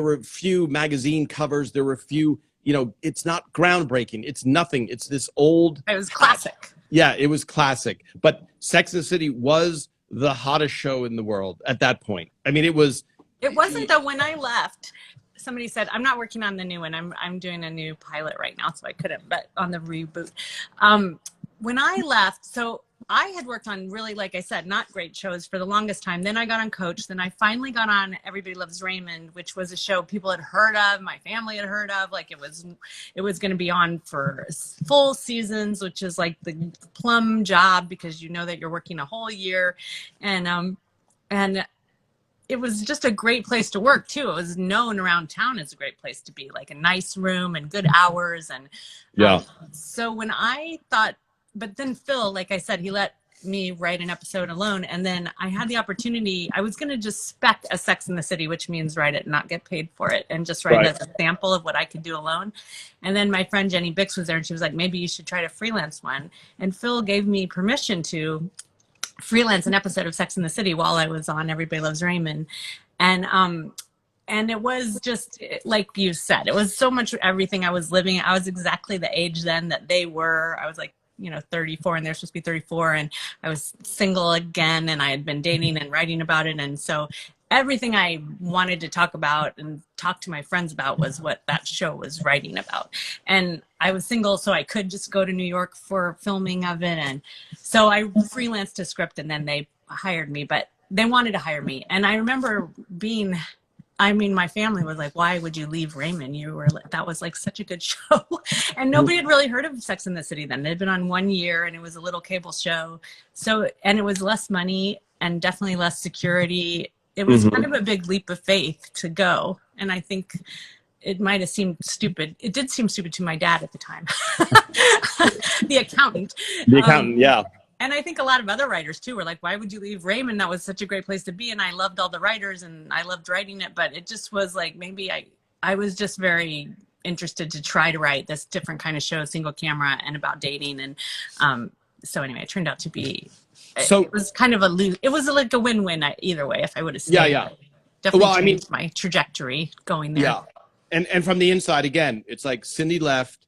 were few magazine covers. There were few. You know, it's not groundbreaking. It's nothing. It's this old. It was classic. Yeah, it was classic. But Sex and the City was the hottest show in the world at that point. I mean, it was. It wasn't though. When I left, somebody said, "I'm not working on the new one. I'm doing a new pilot right now, so I couldn't." But on the reboot, when I left, so I had worked on really, like I said, not great shows for the longest time. Then I got on Coach. Then I finally got on Everybody Loves Raymond, which was a show people had heard of, my family had heard of. Like it was going to be on for full seasons, which is like the plum job because you know that you're working a whole year, and it was just a great place to work too. It was known around town as a great place to be, like a nice room and good hours. And so when I thought. But then Phil, like I said, he let me write an episode alone. And then I had the opportunity, I was going to just spec a Sex in the City, which means write it and not get paid for it, and just write it as a sample of what I could do alone. And then my friend Jenny Bix was there and she was like, maybe you should try to freelance one. And Phil gave me permission to freelance an episode of Sex in the City while I was on Everybody Loves Raymond. And it was just like you said, it was so much everything I was living. I was exactly the age then that they were. I was like, 34 and they're supposed to be 34, and I was single again and I had been dating and writing about it. And so everything I wanted to talk about and talk to my friends about was what that show was writing about. And I was single, so I could just go to New York for filming of it. And so I freelanced a script and then they hired me, but they wanted to hire me. And I remember my family was like, why would you leave Raymond? That was like such a good show. And nobody had really heard of Sex and the City then. It had been on 1 year and it was a little cable show. So, and it was less money and definitely less security. It was kind of a big leap of faith to go. And I think it might have seemed stupid. It did seem stupid to my dad at the time. The accountant. Yeah. And I think a lot of other writers too were like, why would you leave Raymond? That was such a great place to be. And I loved all the writers and I loved writing it, but it just was like, maybe I was just very interested to try to write this different kind of show, single camera and about dating. And so anyway, it turned out to be, it was kind of it was like a win-win either way if I would have stayed. Yeah. Definitely changed my trajectory going there. Yeah. And from the inside, again, it's like Cindy left,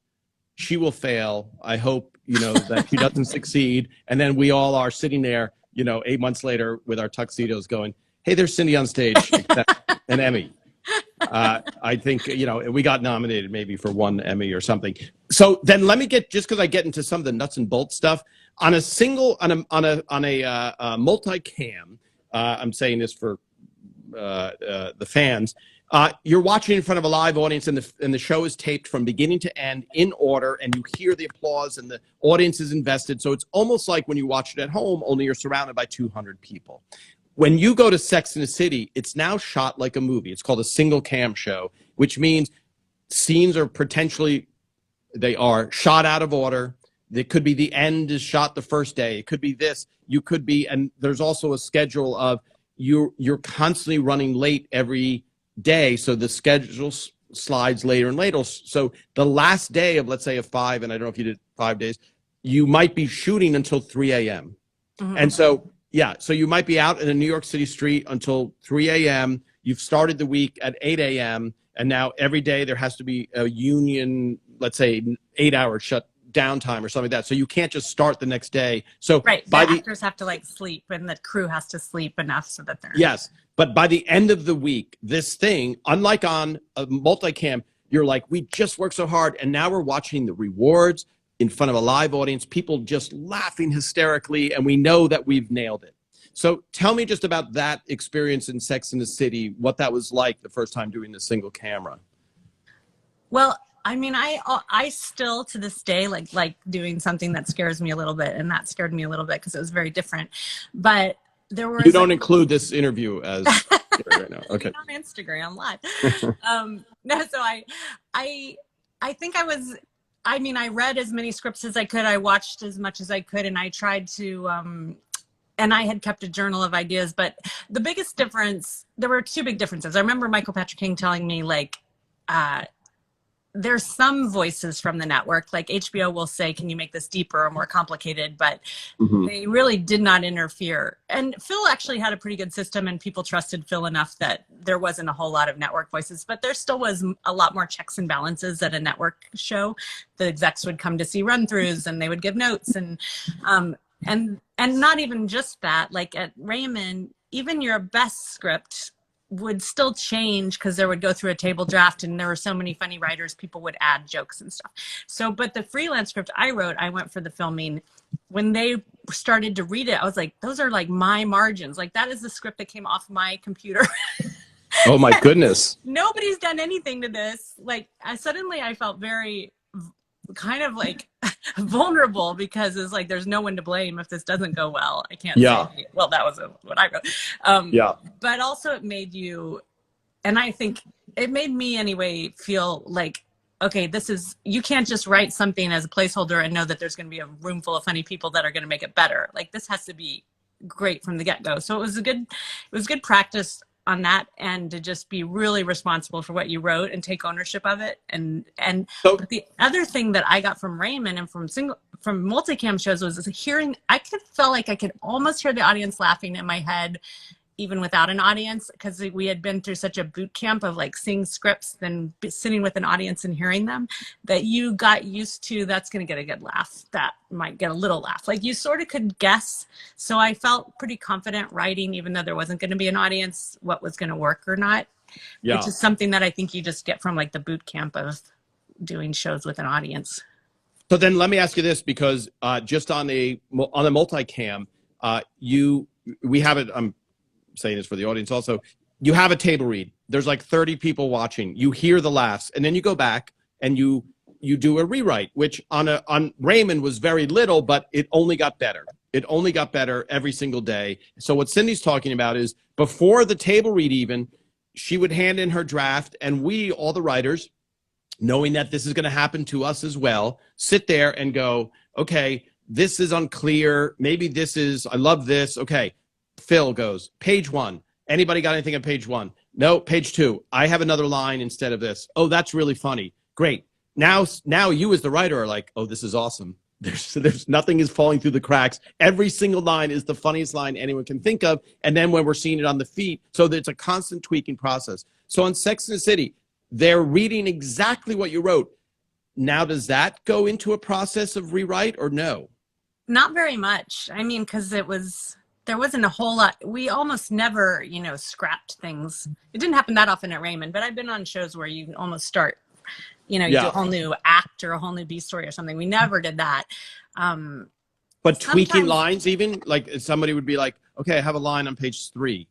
she will fail. I hope, that she doesn't succeed. And then we all are sitting there, 8 months later with our tuxedos going, hey, there's Cindy on stage, an Emmy. I think, we got nominated maybe for 1 Emmy or something. So then let me just because I get into some of the nuts and bolts stuff on a multicam, I'm saying this for the fans, you're watching in front of a live audience and the show is taped from beginning to end in order, and you hear the applause and the audience is invested. So it's almost like when you watch it at home, only you're surrounded by 200 people. When you go to Sex and the City, it's now shot like a movie. It's called a single cam show, which means scenes are they are shot out of order. It could be the end is shot the first day. It could be this. And there's also a schedule of you're constantly running late every day, so the schedule slides later and later. So the last day of, let's say, a 5, and I don't know if you did 5 days, you might be shooting until 3 a.m. And so you might be out in a New York City street until 3 a.m. You've started the week at 8 a.m. and now every day there has to be a union, let's say 8-hour shut downtime or something like that. So you can't just start the next day. So the actors have to sleep and the crew has to sleep enough so that they're... Yes. But by the end of the week, this thing, unlike on a multicam, you're like, we just worked so hard, and now we're watching the rewards in front of a live audience, people just laughing hysterically, and we know that we've nailed it. So tell me just about that experience in Sex and the City, what that was like the first time doing the single camera. Well, I mean, I still to this day like doing something that scares me a little bit, and that scared me a little bit because it was very different. But there was you don't include this interview as right now. Okay. On Instagram live. No, so I think I was. I mean, I read as many scripts as I could. I watched as much as I could, and I tried to. And I had kept a journal of ideas, but the biggest difference, there were two big differences. I remember Michael Patrick King telling me, like, there's some voices from the network, like HBO will say, can you make this deeper or more complicated? But they really did not interfere. And Phil actually had a pretty good system, and people trusted Phil enough that there wasn't a whole lot of network voices, but there still was a lot more checks and balances at a network show. The execs would come to see run-throughs, and they would give notes, and not even just that, like at Raymond, even your best script would still change because there would go through a table draft, and there were so many funny writers, people would add jokes and stuff. So, but the freelance script I wrote, I went for the filming. When they started to read it, I was like, those are like my margins. Like that is the script that came off my computer. Oh my goodness. Nobody's done anything to this. Like suddenly I felt very kind of like vulnerable because it's like there's no one to blame if this doesn't go well. I can't say, well, that was what I wrote. But also it made you, and I think it made me anyway feel like, okay, this is, you can't just write something as a placeholder and know that there's going to be a room full of funny people that are going to make it better. Like this has to be great from the get-go. So it was good practice on that end to just be really responsible for what you wrote and take ownership of it. And so, the other thing that I got from Raymond and from multicam shows was hearing, felt like I could almost hear the audience laughing in my head, even without an audience, because we had been through such a boot camp of like seeing scripts, then sitting with an audience and hearing them, that you got used to, that's going to get a good laugh. That might get a little laugh. Like you sort of could guess. So I felt pretty confident writing, even though there wasn't going to be an audience, what was going to work or not, which is something that I think you just get from like the boot camp of doing shows with an audience. So then let me ask you this, because just on a multicam, we have it, I'm saying this for the audience also, you have a table read, there's like 30 people watching, you hear the laughs, and then you go back and you do a rewrite, which on Raymond was very little, but it only got better. It only got better every single day. So what Cindy's talking about is before the table read even, she would hand in her draft, and we, all the writers, knowing that this is going to happen to us as well, sit there and go, okay, this is unclear, maybe this is, I love this, okay. Phil goes, page 1. Anybody got anything on page 1? No, page 2. I have another line instead of this. Oh, that's really funny. Great. Now you as the writer are like, oh, this is awesome. There's nothing is falling through the cracks. Every single line is the funniest line anyone can think of. And then when we're seeing it on the feed, so it's a constant tweaking process. So on Sex and the City, they're reading exactly what you wrote. Now, does that go into a process of rewrite or no? Not very much. I mean, because there wasn't a whole lot. We almost never, scrapped things. It didn't happen that often at Raymond, but I've been on shows where you almost start, you do a whole new act or a whole new B story or something. We never did that. But tweaking lines, even like somebody would be like, okay, I have a line on page 3.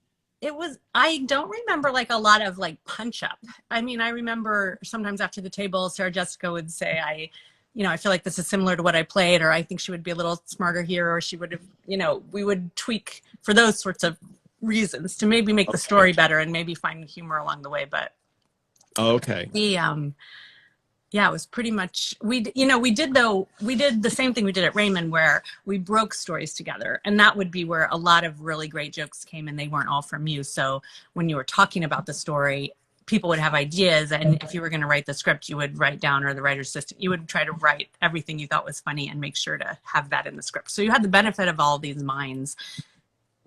I don't remember like a lot of like punch up. I mean, I remember sometimes after the table, Sarah Jessica would say, I feel like this is similar to what I played, or I think she would be a little smarter here, or she would have, we would tweak for those sorts of reasons to maybe make the story better and maybe find humor along the way. But it was pretty much, we did the same thing we did at Raymond, where we broke stories together. And that would be where a lot of really great jokes came, and they weren't all from you. So when you were talking about the story, people would have ideas, and if you were going to write the script, you would write down, or the writer's assistant, you would try to write everything you thought was funny and make sure to have that in the script. So you had the benefit of all these minds.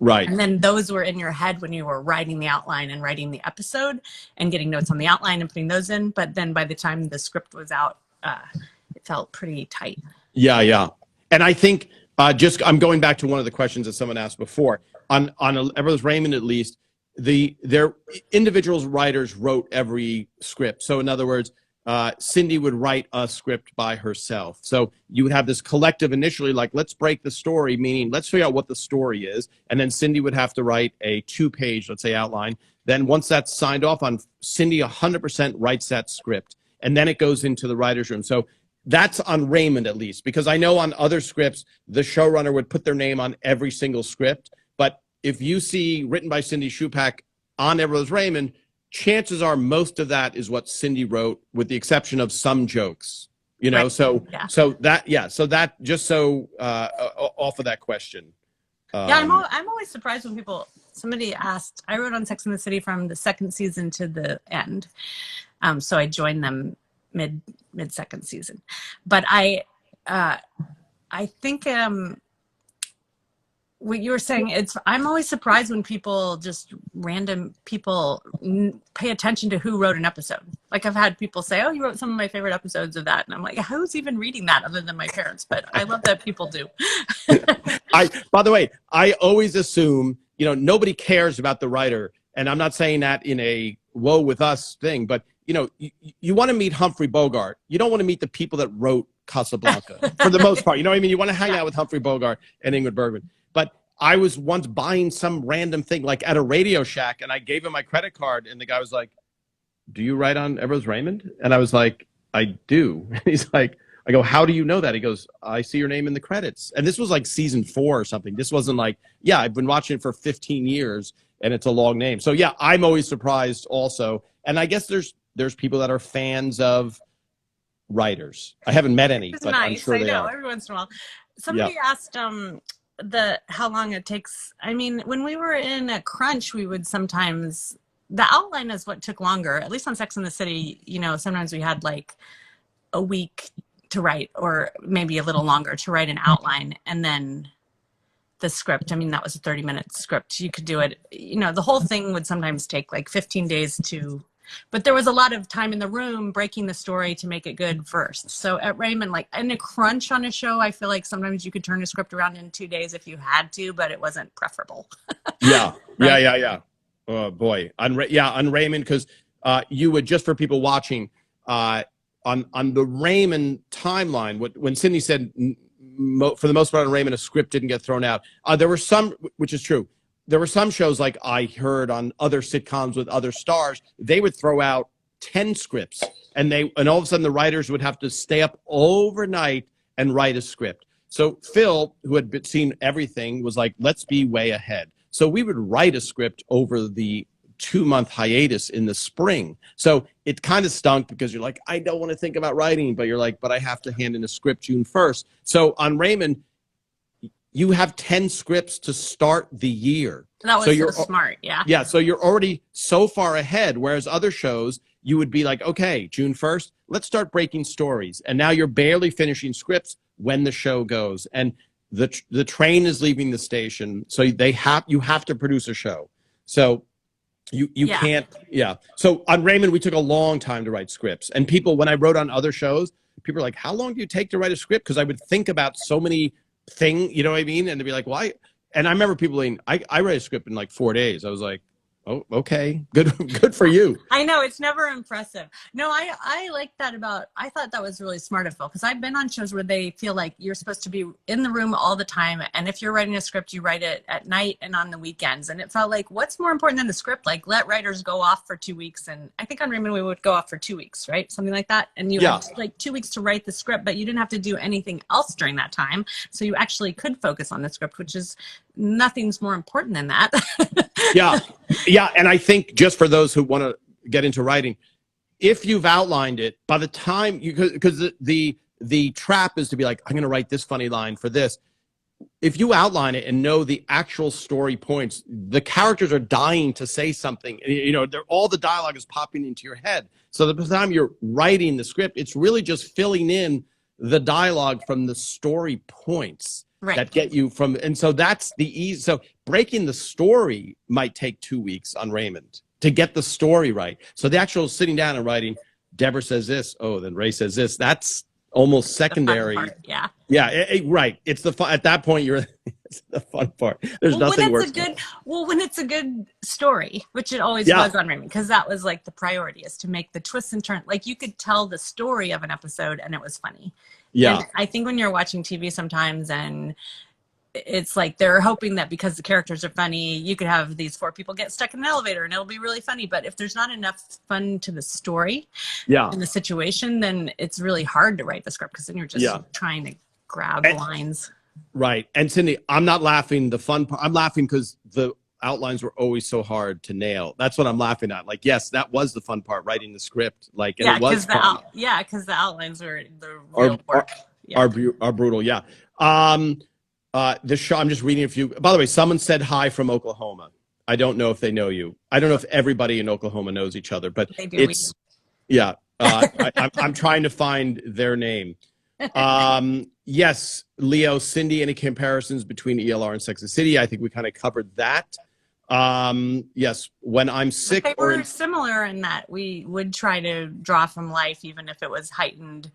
Right. And then those were in your head when you were writing the outline and writing the episode and getting notes on the outline and putting those in. But then by the time the script was out, it felt pretty tight. Yeah. And I think I'm going back to one of the questions that someone asked before. On Everybody Loves Raymond, at least, their individuals writers wrote every script. So in other words, Cindy would write a script by herself. So you would have this collective initially, like, let's break the story, meaning let's figure out what the story is. And then Cindy would have to write a 2-page, let's say, outline. Then once that's signed off on, Cindy 100% writes that script. And then it goes into the writer's room. So that's on Raymond, at least, because I know on other scripts, the showrunner would put their name on every single script. But if you see written by Cindy Chupack on Everybody Loves Raymond, chances are most of that is what Cindy wrote, with the exception of some jokes, you know. Right. So that just off of that question. I'm always surprised when somebody asked. I wrote on Sex and the City from the second season to the end, so I joined them mid second season. But I think what you were saying, I'm always surprised when random people pay attention to who wrote an episode. Like, I've had people say, oh, you wrote some of my favorite episodes of that. And I'm like, who's even reading that other than my parents? But I love that people do. By the way, I always assume, nobody cares about the writer. And I'm not saying that in a woe with us thing, but you want to meet Humphrey Bogart. You don't want to meet the people that wrote Casablanca for the most part. You know what I mean? You want to hang out with Humphrey Bogart and Ingrid Bergman. But I was once buying some random thing, like at a Radio Shack, and I gave him my credit card, and the guy was like, do you write on Everybody Loves Raymond? And I was like, I do. And he's like, I go, how do you know that? He goes, I see your name in the credits. And this was like season 4 or something. This wasn't like, I've been watching it for 15 years, and it's a long name. So yeah, I'm always surprised also. And I guess there's people that are fans of writers. I haven't met any, but nice. I'm sure they are. Every once in a while. Somebody asked how long it takes. I mean, when we were in a crunch, we would sometimes, the outline is what took longer, at least on Sex and the City. Sometimes we had like a week to write, or maybe a little longer to write an outline, and then the script. I mean, that was a 30-minute script. You could do it, the whole thing would sometimes take like 15 days but there was a lot of time in the room breaking the story to make it good first. So at Raymond, like in a crunch on a show, I feel like sometimes you could turn a script around in 2 days if you had to, but it wasn't preferable. Yeah. Oh boy. On Raymond, because you would, just for people watching, on the Raymond timeline, when Cindy said for the most part on Raymond, a script didn't get thrown out. There were some, which is true. There were some shows, like I heard on other sitcoms with other stars, they would throw out 10 scripts, and all of a sudden the writers would have to stay up overnight and write a script. So Phil, who had seen everything, was like, let's be way ahead. So we would write a script over the 2-month hiatus in the spring. So it kind of stunk, because you're like, I don't want to think about writing, but you're like, but I have to hand in a script June 1st. So on Raymond, you have 10 scripts to start the year. That was so smart, yeah. Yeah, so you're already so far ahead, whereas other shows, you would be like, okay, June 1st, let's start breaking stories. And now you're barely finishing scripts when the show goes. And the train is leaving the station, so you have to produce a show. So you can't, So on Raymond, we took a long time to write scripts. And people, when I wrote on other shows, people are like, how long do you take to write a script? Because I would think about so many thing, you know what I mean? And to be like, why? And I remember people saying, I write a script in like 4 days. I was like, oh, okay, good for you. I know, it's never impressive. No, I like that I thought that was really smart of Phil, because I've been on shows where they feel like you're supposed to be in the room all the time, and if you're writing a script, you write it at night and on the weekends. And it felt like, what's more important than the script? Like, let writers go off for 2 weeks. And I think on Raymond we would go off for 2 weeks, right? Something like that. And you had like 2 weeks to write the script, but you didn't have to do anything else during that time. So you actually could focus on the script, which is, nothing's more important than that. Yeah, and I think, just for those who want to get into writing, if you've outlined it, by the time because the trap is to be like, I'm going to write this funny line for this. If you outline it and know the actual story points, the characters are dying to say something. All the dialogue is popping into your head. So by the time you're writing the script, it's really just filling in the dialogue from the story points. Right. That get you from, and so that's the easy. So breaking the story might take 2 weeks on Raymond to get the story right. So the actual sitting down and writing, Deborah says this, oh, then Ray says this. That's almost secondary. Yeah. Yeah. Right. It's the fun. At that point, That's the fun part. There's Well, nothing worse. when it's a good story, which it always Yeah. was on Raymond, because that was like the priority, is to make the twists and turns. Like you could tell the story of an episode and it was funny. Yeah. And I think when you're watching TV sometimes and it's like they're hoping that because the characters are funny, you could have these four people get stuck in an elevator and it'll be really funny. But if there's not enough fun to the story Yeah. and the situation, then it's really hard to write the script, because then you're just trying to grab lines. Right. And Cindy, I'm not laughing the fun part. I'm laughing because the outlines were always so hard to nail. That's what I'm laughing at. Like, yes, that was the fun part, writing the script. Like, and it was fun. Because the outlines were the real work. Are brutal. Yeah. The show, I'm just reading a few. By the way, someone said hi from Oklahoma. I don't know if they know you. I don't know if everybody in Oklahoma knows each other, but they do. It's, yeah. I'm trying to find their name. Yes, Leo, Cindy, any comparisons between ELR and Sex and the City? I think we kind of covered that. Yes, when I'm sick. But they were similar in that we would try to draw from life, even if it was heightened,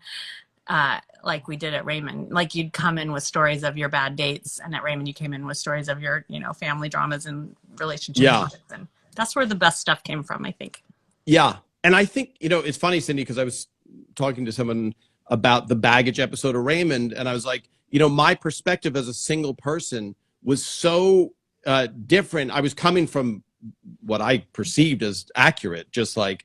like we did at Raymond. Like you'd come in with stories of your bad dates, and at Raymond you came in with stories of your, family dramas and relationships. Yeah. And that's where the best stuff came from, I think. Yeah. And I think, it's funny, Cindy, because I was talking to someone about the baggage episode of Raymond, and I was like, my perspective as a single person was so different. I was coming from what I perceived as accurate, just like,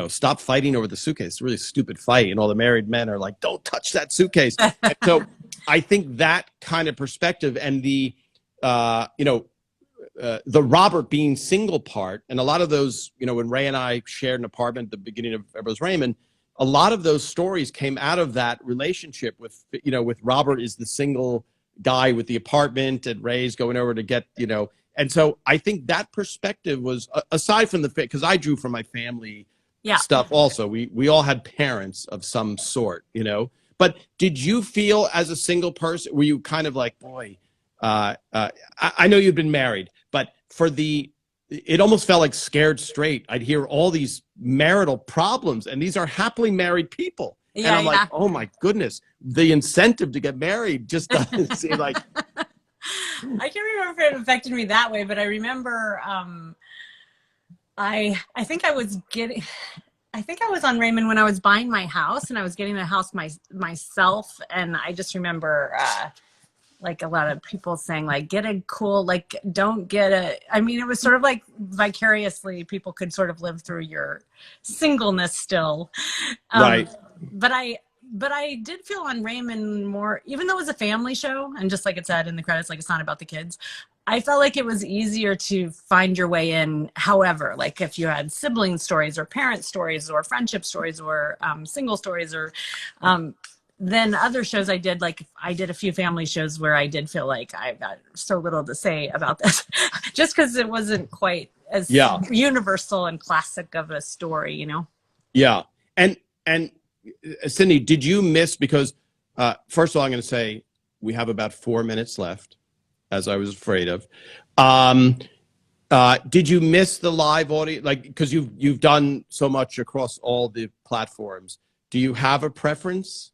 stop fighting over the suitcase. It's a really stupid fight. And all the married men are like, don't touch that suitcase. And so I think that kind of perspective and the Robert being single part, and a lot of those, when Ray and I shared an apartment at the beginning of Everybody Loves Raymond, a lot of those stories came out of that relationship with Robert is the single guy with the apartment, and Ray's going over to get, and so I think that perspective was, aside from the fact, because I drew from my family stuff also. We all had parents of some sort, but did you feel as a single person, were you kind of like, boy, I know you'd been married, but it almost felt like Scared Straight. I'd hear all these marital problems, and these are happily married people. And I'm like, oh my goodness, the incentive to get married just doesn't seem like. I can't remember if it affected me that way, but I remember I think I was on Raymond when I was buying my house, and I was getting a house myself, and I just remember like a lot of people saying, like, get a cool, like, don't get I mean, it was sort of like vicariously people could sort of live through your singleness still. Right. But I did feel on Raymond more, even though it was a family show, and just like it said in the credits, like, it's not about the kids, I felt like it was easier to find your way in. However, like if you had sibling stories or parent stories or friendship stories or single stories or then other shows I did, like I did a few family shows where I did feel like I got so little to say about this just because it wasn't quite as universal and classic of a story, Yeah. And Cindy, did you miss, because first of all, I'm going to say we have about 4 minutes left, as I was afraid of. Did you miss the live audience? Like, because you've done so much across all the platforms. Do you have a preference?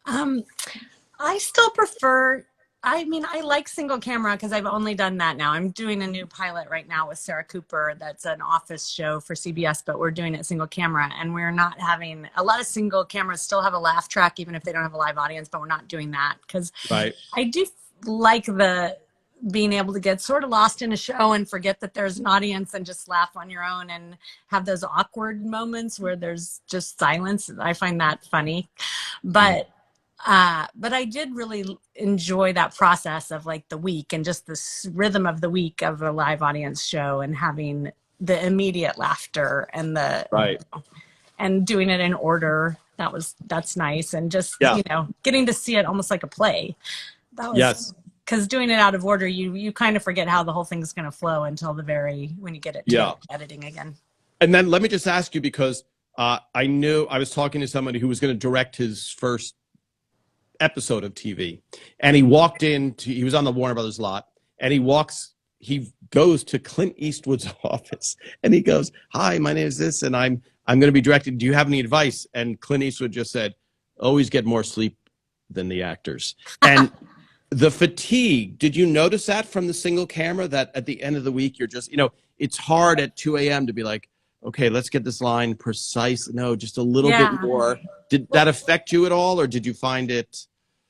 I still prefer, I like single camera because I've only done that now. I'm doing a new pilot right now with Sarah Cooper. That's an office show for CBS, but we're doing it single camera, and we're not having, a lot of single cameras still have a laugh track, even if they don't have a live audience, but we're not doing that because I do like being able to get sort of lost in a show and forget that there's an audience and just laugh on your own and have those awkward moments where there's just silence. I find that funny, but I did really enjoy that process of like the week and just the rhythm of the week of a live audience show and having the immediate laughter and and doing it in order. That's nice. And just, getting to see it almost like a play. That was, because doing it out of order, you kind of forget how the whole thing's going to flow until when you get it to editing again. And then let me just ask you, because I was talking to somebody who was going to direct his first episode of TV, and he walked in, he was on the Warner Brothers lot, and he goes to Clint Eastwood's office, and he goes, "Hi, my name is this, and I'm going to be directing. Do you have any advice?" And Clint Eastwood just said, "Always get more sleep than the actors." And The fatigue, did you notice that from the single camera, that at the end of the week, you're just, it's hard at 2 a.m. to be like, okay, let's get this line precise. No, just a little bit Yeah. more. Did that affect you at all, or did you find it?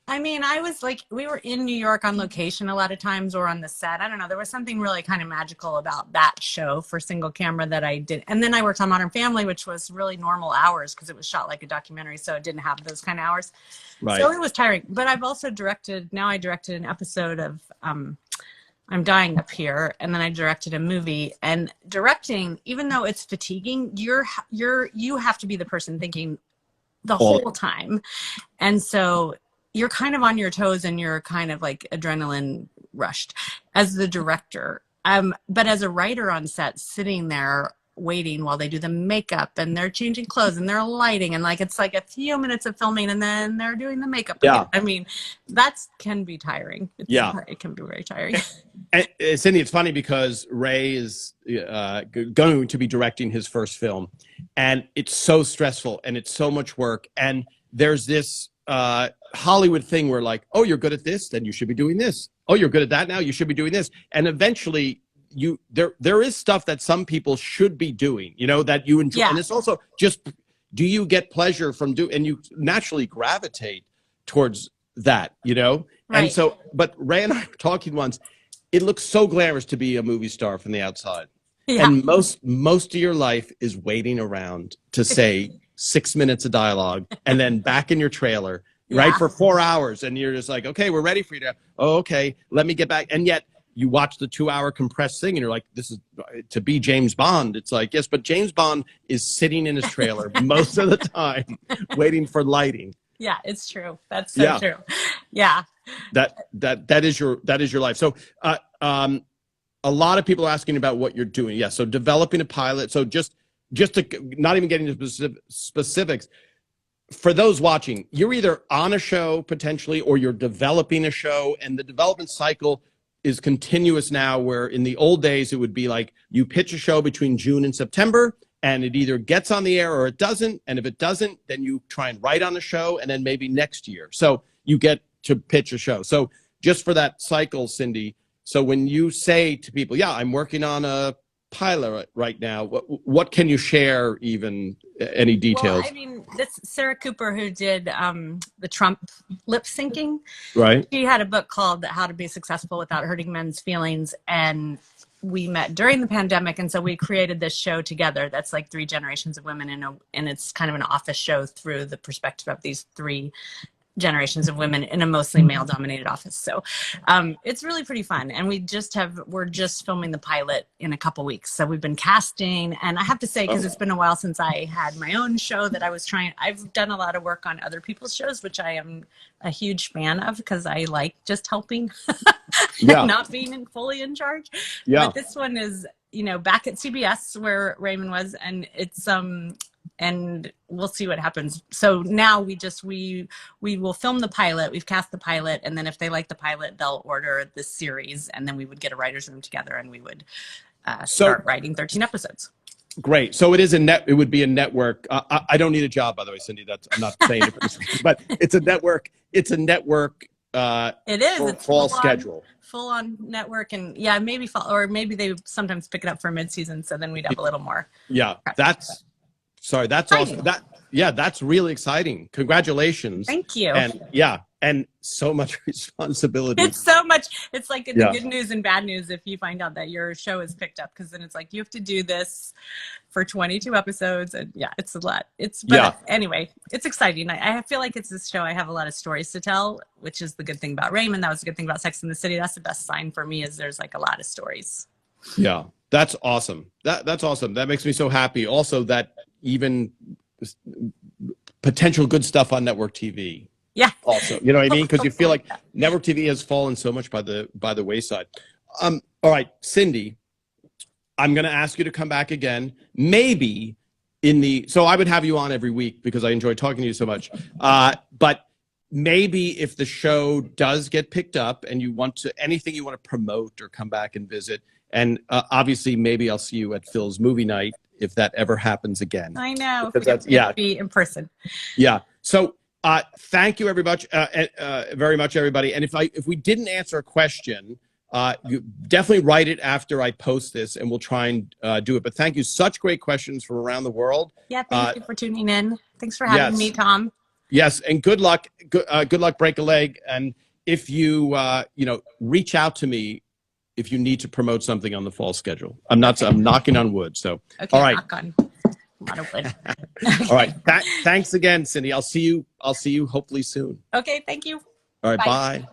I mean, I was like, we were in New York on location a lot of times, or on the set. I don't know. There was something really kind of magical about that show for single camera that I did. And then I worked on Modern Family, which was really normal hours because it was shot like a documentary. So it didn't have those kind of hours. Right. So it was tiring. But I've also I directed an episode of I'm Dying Up Here. And then I directed a movie. And directing, even though it's fatiguing, you have to be the person thinking the whole time. And so you're kind of on your toes and you're kind of like adrenaline rushed as the director. But as a writer on set, sitting there waiting while they do the makeup and they're changing clothes and they're lighting, and like it's like a few minutes of filming and then they're doing the makeup again. I mean, that can be tiring. It can be very tiring. And, Cindy, it's funny because Ray is going to be directing his first film, and it's so stressful and it's so much work. And there's this Hollywood thing where like, oh, you're good at this, then you should be doing this. Oh, you're good at that now, you should be doing this. And eventually there is stuff that some people should be doing, that you enjoy. Yeah. And it's also just, do you get pleasure from and you naturally gravitate towards that, Right. And so, but Ray and I were talking once, it looks so glamorous to be a movie star from the outside. Yeah. And most of your life is waiting around to say 6 minutes of dialogue and then back in your trailer, right, for 4 hours. And you're just like, okay, we're ready for you to, oh, okay, let me get back. And yet you watch the 2-hour compressed thing and you're like, this is to be James Bond. It's like, yes, but James Bond is sitting in his trailer most of the time waiting for lighting. Yeah, it's true. That's so true. Yeah. That is your life. So a lot of people are asking about what you're doing. Yeah. So developing a pilot. So just to not even getting into specifics, for those watching, you're either on a show potentially or you're developing a show, and the development cycle is continuous now, where in the old days it would be like you pitch a show between June and September and it either gets on the air or it doesn't. And if it doesn't, then you try and write on the show and then maybe next year. So you get to pitch a show. So just for that cycle, Cindy, so when you say to people, yeah, I'm working on a pilot right now, what can you share, even any details? Well, I mean, this Sarah Cooper, who did the Trump lip syncing, right? She had a book called How to Be Successful Without Hurting Men's Feelings, and we met during the pandemic, and so we created this show together that's like 3 generations of women and it's kind of an office show through the perspective of these 3 generations of women in a mostly male dominated office. So it's really pretty fun. And we're just filming the pilot in a couple weeks. So we've been casting, and I have to say, because it's been a while since I had my own show that I've done a lot of work on other people's shows, which I am a huge fan of because I like just helping and not being fully in charge. Yeah. But this one is, back at CBS where Raymond was, and it's and we'll see what happens. So now we will film the pilot. We've cast the pilot, and then if they like the pilot, they'll order the series, and then we would get a writer's room together and we would start writing 13 episodes. Great. So it would be a network. I don't need a job, by the way, Cindy. I'm not saying it for this reason, but it's a network. It is. It's fall schedule. Full on network, and maybe they sometimes pick it up for mid-season. So then we'd have a little more. Yeah, that's awesome. That's really exciting. Congratulations. Thank you. And so much responsibility. It's so much. It's like the good news and bad news if you find out that your show is picked up, because then it's like you have to do this for 22 episodes, and it's a lot. Anyway, it's exciting. I feel like it's this show. I have a lot of stories to tell, which is the good thing about Raymond. That was the good thing about Sex and the City. That's the best sign for me, is there's like a lot of stories. Yeah, that's awesome. That's awesome. That makes me so happy. Also, that even potential good stuff on network TV. Yeah. Also, you know what I mean? Because you feel like network TV has fallen so much by the wayside. All right, Cindy, I'm going to ask you to come back again. Maybe so I would have you on every week because I enjoy talking to you so much. But maybe if the show does get picked up and you want anything you want to promote or come back and visit, and obviously maybe I'll see you at Phil's movie night if that ever happens again. I know. Because be in person. Yeah. So Thank you very much, everybody. And if we didn't answer a question, you definitely write it after I post this, and we'll try and do it. But thank you. Such great questions from around the world. Yeah, thank you for tuning in. Thanks for having me, Tom. Yes, and good luck. Good luck. Break a leg. And if you reach out to me if you need to promote something on the fall schedule. I'm knocking on wood. So okay, all right. knock on a lot of wood. All right. Thanks again, Cindy. I'll see you hopefully soon. Okay, thank you. All right. Bye. Bye.